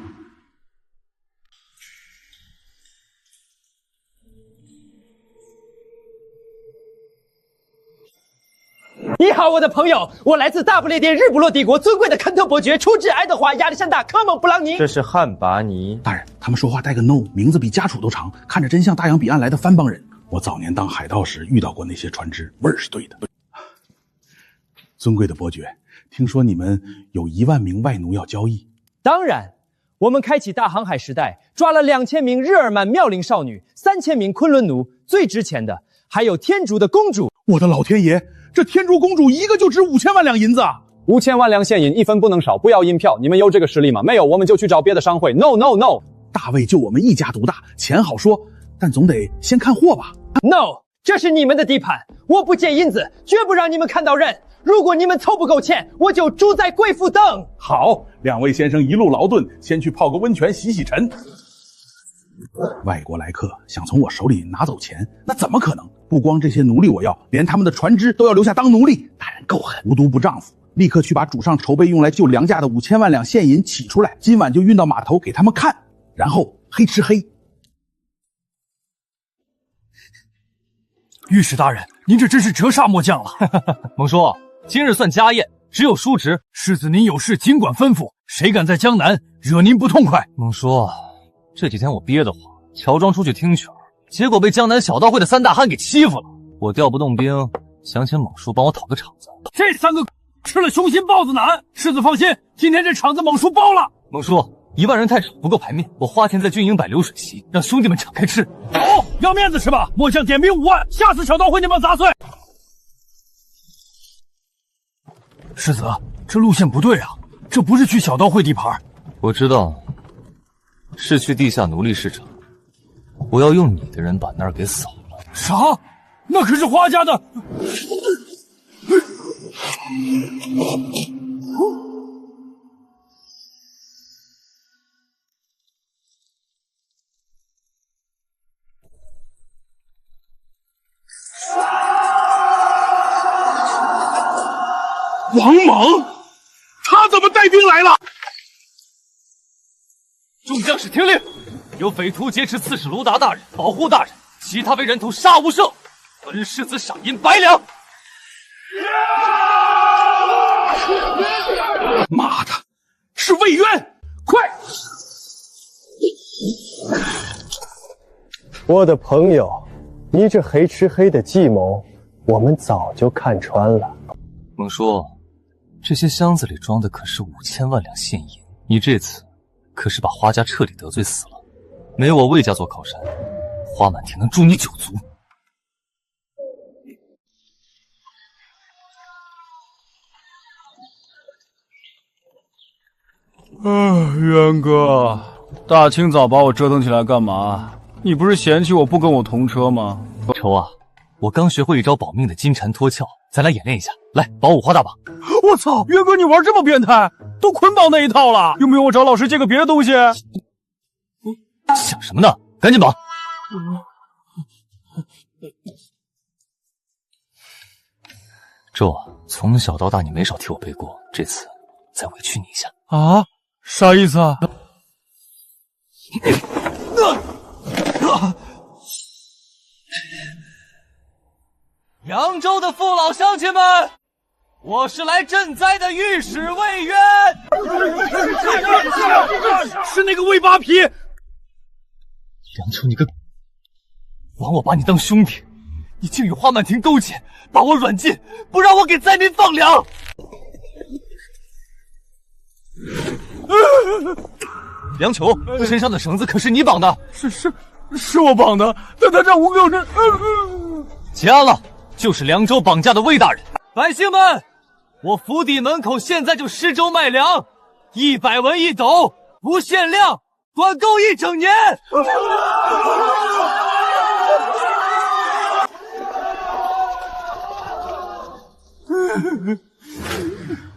[SPEAKER 4] 你好，我的朋友，我来自大不列颠日不落帝国尊贵的肯特伯爵，出自爱德华亚历山大科蒙布朗尼。
[SPEAKER 22] 这是汉拔尼
[SPEAKER 23] 大人，他们说话带个 no， 名字比家楚都长，看着真像大洋彼岸来的番邦人。我早年当海盗时遇到过那些船只，味儿是对的。尊贵的伯爵，听说你们有1万名外奴要交易？
[SPEAKER 4] 当然，我们开启大航海时代，抓了2000名日耳曼妙龄少女，3000名昆仑奴，最值钱的还有天竺的公主。
[SPEAKER 23] 我的老天爷！这天竺公主一个就值5000万两银子啊
[SPEAKER 14] ！5000万两现银，1分不能少，不要银票。你们有这个实力吗？没有，我们就去找别的商会。No No No！
[SPEAKER 23] 大卫就我们一家独大，钱好说，但总得先看货吧。
[SPEAKER 4] No， 这是你们的地盘，我不借银子，绝不让你们看到人。如果你们凑不够钱，我就住在贵妇凳。
[SPEAKER 23] 好，2位先生一路劳顿，先去泡个温泉洗洗尘。外国来客想从我手里拿走钱，那怎么可能？不光这些奴隶我要，连他们的船只都要留下当奴隶。大人够狠，无毒不丈夫。立刻去把主上筹备用来救粮价的5000万两现银取出来，今晚就运到码头给他们看，然后黑吃黑。
[SPEAKER 19] 御史大人，您这真是折煞末将了。
[SPEAKER 1] 蒙叔，今日算家宴，只有叔侄。
[SPEAKER 19] 世子您有事尽管吩咐，谁敢在江南惹您不痛快？
[SPEAKER 1] 蒙叔，这几天我憋得慌，乔装出去听曲儿，结果被江南小道会的3大汉给欺负了。我调不动兵，想请蒙叔帮我讨个场子。
[SPEAKER 19] 这3个吃了雄心豹子胆，世子放心，今天这场子蒙叔包了。
[SPEAKER 1] 蒙叔，1万人太少，不够排面，我花钱在军营摆流水席，让兄弟们敞开吃。
[SPEAKER 19] 好，要面子是吧？末将点兵5万，吓死小道会那帮杂碎。世子，这路线不对啊，这不是去小道会地盘。
[SPEAKER 1] 我知道，是去地下奴隶市场。我要用你的人把那儿给扫了。
[SPEAKER 19] 啥？那可是花家的。
[SPEAKER 23] 王猛，他怎么带兵来了？
[SPEAKER 1] 众将士听令，有匪徒劫持刺史卢达大人，保护大人，其他为人头杀无赦。本世子赏银100两。
[SPEAKER 23] 妈的，是魏渊！快！
[SPEAKER 14] 我的朋友，你这黑吃黑的计谋，我们早就看穿了。
[SPEAKER 1] 蒙叔，这些箱子里装的可是5000万两现银，你这次可是把花家彻底得罪死了。没我魏家做靠山，花满天能诛你9族。
[SPEAKER 12] 渊哥，大清早把我折腾起来干嘛？你不是嫌弃我不跟我同车吗？
[SPEAKER 1] 愁啊，我刚学会一招保命的金蝉脱壳，咱俩演练一下。来，保我花大绑。
[SPEAKER 19] 我操，渊哥你玩这么变态，都捆绑那一套了，用不用我找老师借个别的东西？
[SPEAKER 1] 想什么呢？赶紧绑！周啊，从小到大你没少替我背锅，这次再委屈你一下。
[SPEAKER 10] 啊？啥意思啊？
[SPEAKER 12] 扬州的父老乡亲们，我是来赈灾的御史魏渊。
[SPEAKER 10] 是那个魏扒皮。
[SPEAKER 1] 梁秋，你个枉我把你当兄弟，你竟与花满庭勾结，把我软禁，不让我给灾民放粮。梁球，身上的绳子可是你绑的？
[SPEAKER 10] 是我绑的，但他这无垢是……
[SPEAKER 1] 结案了，就是凉州绑架的魏大人。百姓们，我府邸门口现在就施粥卖粮，100文1斗，不限量，管够1整年。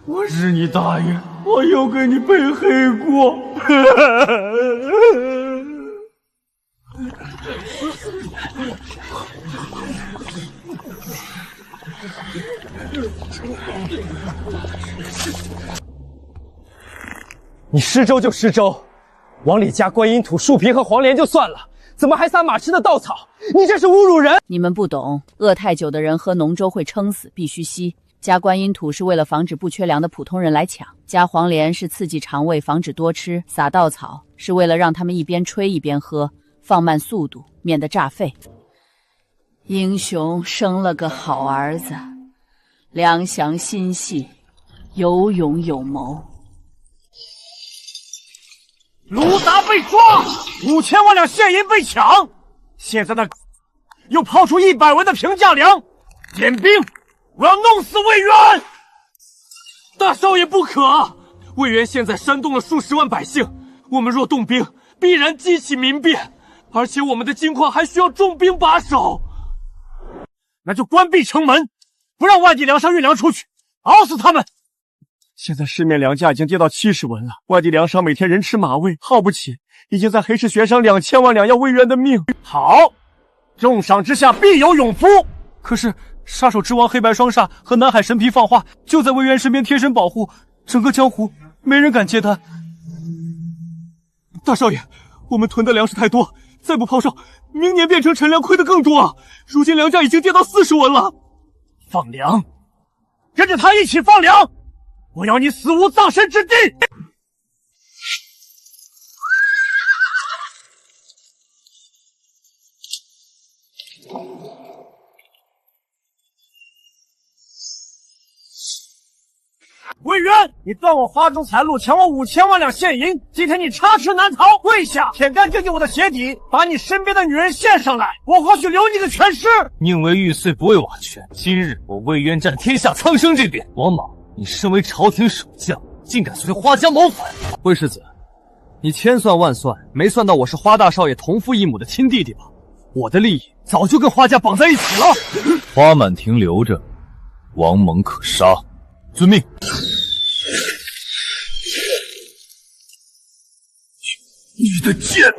[SPEAKER 10] 我是你大爷，我又给你背黑锅。
[SPEAKER 5] 你施粥就施粥，往里加观音土、树皮和黄连就算了，怎么还撒马吃的稻草？你这是侮辱人！
[SPEAKER 21] 你们不懂，饿太久的人喝浓粥会撑死，必须吸。加观音土是为了防止不缺粮的普通人来抢，加黄连是刺激肠胃，防止多吃，撒稻草是为了让他们一边吹一边喝，放慢速度，免得炸肺。英雄生了个好儿子，梁祥心细，有勇有谋。
[SPEAKER 10] 卢达被抓，5000万两现银被抢，现在又抛出100文的平价粮，点兵！我要弄死魏渊！大少爷不可！魏渊现在煽动了数十万百姓，我们若动兵，必然激起民变，而且我们的金矿还需要重兵把守。那就关闭城门，不让外地粮商运粮出去，熬死他们！现在市面粮价已经跌到70文了，外地粮商每天人吃马喂，耗不起，已经在黑市悬赏2000万两要魏渊的命。好，重赏之下必有勇夫。可是杀手之王黑白双煞和南海神皮放话就在魏渊身边贴身保护，整个江湖没人敢接单。大少爷，我们囤的粮食太多，再不抛售，明年变成陈粮，亏得更多啊！如今粮价已经跌到40文了。放粮，跟着他一起放粮！我要你死无葬身之地！魏渊，你断我花中财路，抢我5000万两现银，今天你插翅难逃，跪下舔干净净我的鞋底，把你身边的女人献上来，我或许留你个全尸。
[SPEAKER 1] 宁为玉碎，不为瓦全。今日我魏渊占天下苍生这边，王莽，你身为朝廷守将，竟敢随花家谋反！
[SPEAKER 10] 魏世子，你千算万算，没算到我是花大少爷同父异母的亲弟弟吧？我的利益早就跟花家绑在一起了。
[SPEAKER 9] 花满庭留着，王猛可杀。遵命。
[SPEAKER 10] 你的剑，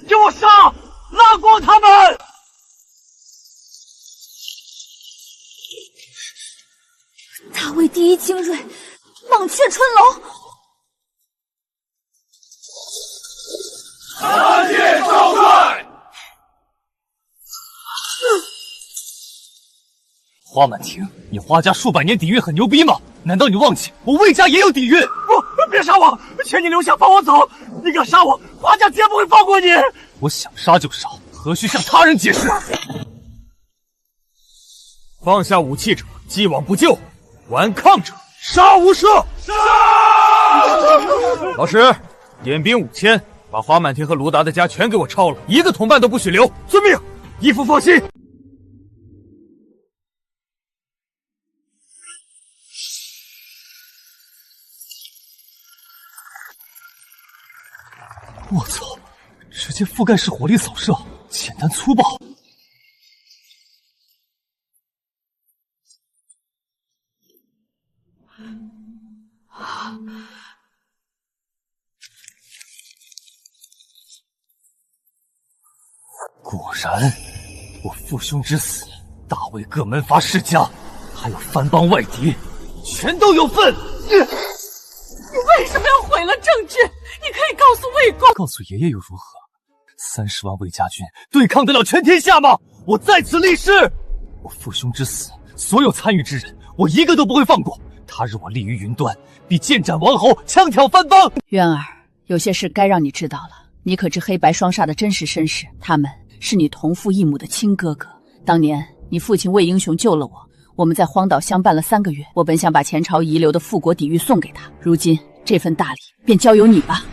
[SPEAKER 10] 给我杀！拉光他们！
[SPEAKER 8] 大魏第一精锐，莽雀春龙。
[SPEAKER 18] 杀剑少帅！
[SPEAKER 1] 花满庭，你花家数百年底蕴很牛逼吗？难道你忘记我魏家也有底蕴？
[SPEAKER 10] 不，别杀我！请你留下，放我走！你敢杀我，花家绝不会放过你！
[SPEAKER 1] 我想杀就杀，何须向他人解释？
[SPEAKER 10] 放下武器者，既往不咎；顽抗者，杀无赦！杀！老师，点兵5000，把花满庭和卢达的家全给我抄了，一个同伴都不许留。遵命，义父放心。
[SPEAKER 1] 我操！直接覆盖式火力扫射，简单粗暴。然，我父兄之死，大魏各门阀世家，还有藩邦外敌，全都有份。
[SPEAKER 15] 你为什么要毁了政治？你可以告诉魏公，
[SPEAKER 1] 告诉爷爷又如何？30万魏家军对抗得了全天下吗？我在此立誓，我父兄之死，所有参与之人，我一个都不会放过。他日我立于云端，必剑斩王侯，枪挑藩邦。
[SPEAKER 21] 渊儿，有些事该让你知道了。你可知黑白双煞的真实身世？他们是你同父异母的亲哥哥。当年你父亲魏英雄救了我，我们在荒岛相伴了3个月。我本想把前朝遗留的复国底蕴送给他，如今这份大礼便交由你吧。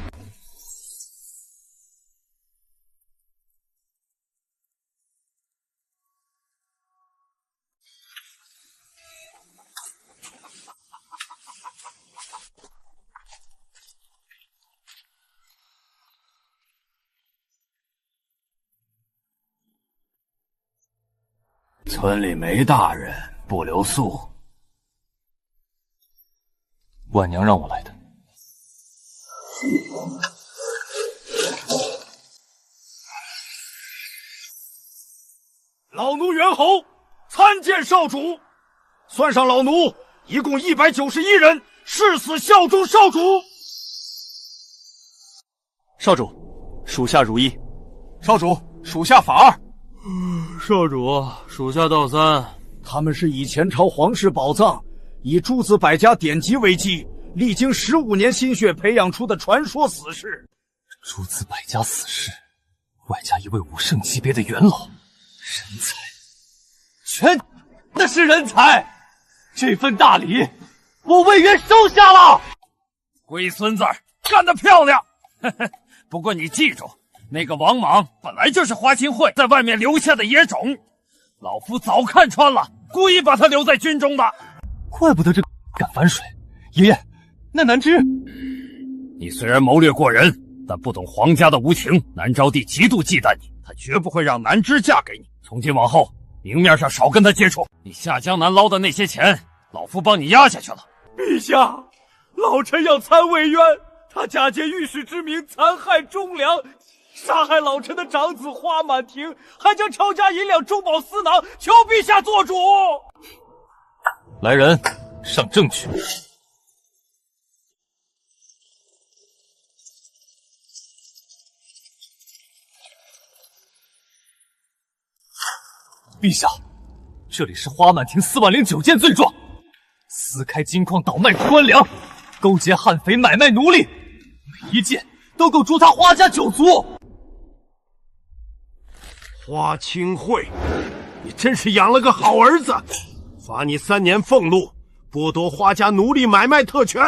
[SPEAKER 3] 村里没大人，不留宿。
[SPEAKER 1] 婉娘让我来的。
[SPEAKER 3] 老奴猿猴参见少主，算上老奴，一共191人，誓死效忠少主。
[SPEAKER 13] 少主，属下如一。
[SPEAKER 3] 少主，属下法二。
[SPEAKER 10] 少主，属下道三。
[SPEAKER 3] 他们是以前朝皇室宝藏，以诸子百家典籍为基，历经15年心血培养出的传说死士。
[SPEAKER 1] 诸子百家死士，外加一位武圣级别的元老，人才，全那是人才。这份大礼，我魏渊收下了。
[SPEAKER 3] 龟孙子，干得漂亮！不过你记住，那个王莽本来就是华清会在外面留下的野种，老夫早看穿了，故意把他留在军中的。
[SPEAKER 1] 怪不得这个敢反水。爷爷，那南枝……
[SPEAKER 3] 你虽然谋略过人，但不懂皇家的无情。南昭帝极度忌惮你，他绝不会让南枝嫁给你。从今往后，明面上少跟他接触。你下江南捞的那些钱，老夫帮你压下去了。
[SPEAKER 10] 陛下，老臣要参魏渊，他假借御史之名残害忠良，杀害老臣的长子花满庭，还将朝家银两中饱私囊，求陛下做主。
[SPEAKER 1] 来人，上证去。陛下，这里是花满庭409件罪状，私开金矿，倒卖官粮，勾结悍匪，买卖奴隶，每一件都够诛他花家9族。
[SPEAKER 7] 花清会，你真是养了个好儿子，罚你3年俸禄，剥夺花家奴隶买卖特权。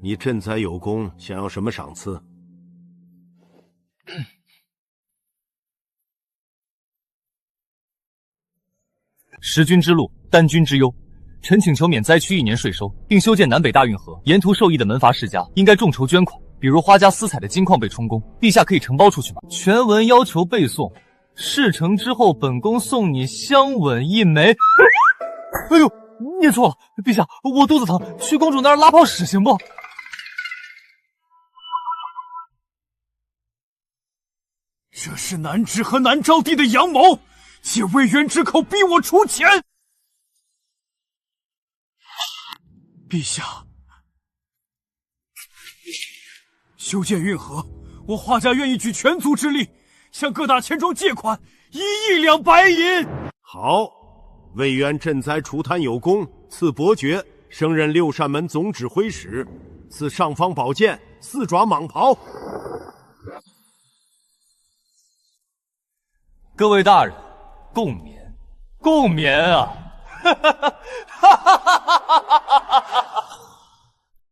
[SPEAKER 7] 你赈灾有功，想要什么赏赐？
[SPEAKER 1] 食君之禄，担君之忧。臣请求免灾区1年税收，并修建南北大运河。沿途受益的门阀世家应该众筹捐款，比如花家私采的金矿被充公，陛下可以承包出去吗？全文要求背诵。事成之后，本宫送你香吻1枚。哎呦，念错了，陛下，我肚子疼，去公主那儿拉泡屎行不？
[SPEAKER 3] 这是南枝和南昭帝的阳谋，借魏渊之口逼我出钱。陛下，修建运河，我花家愿意举全族之力，向各大钱庄借款1亿两白银。
[SPEAKER 7] 好，魏渊赈灾除贪有功，赐伯爵，升任6扇门总指挥使，赐尚方宝剑，4爪蟒袍。
[SPEAKER 1] 各位大人，共勉，共勉啊！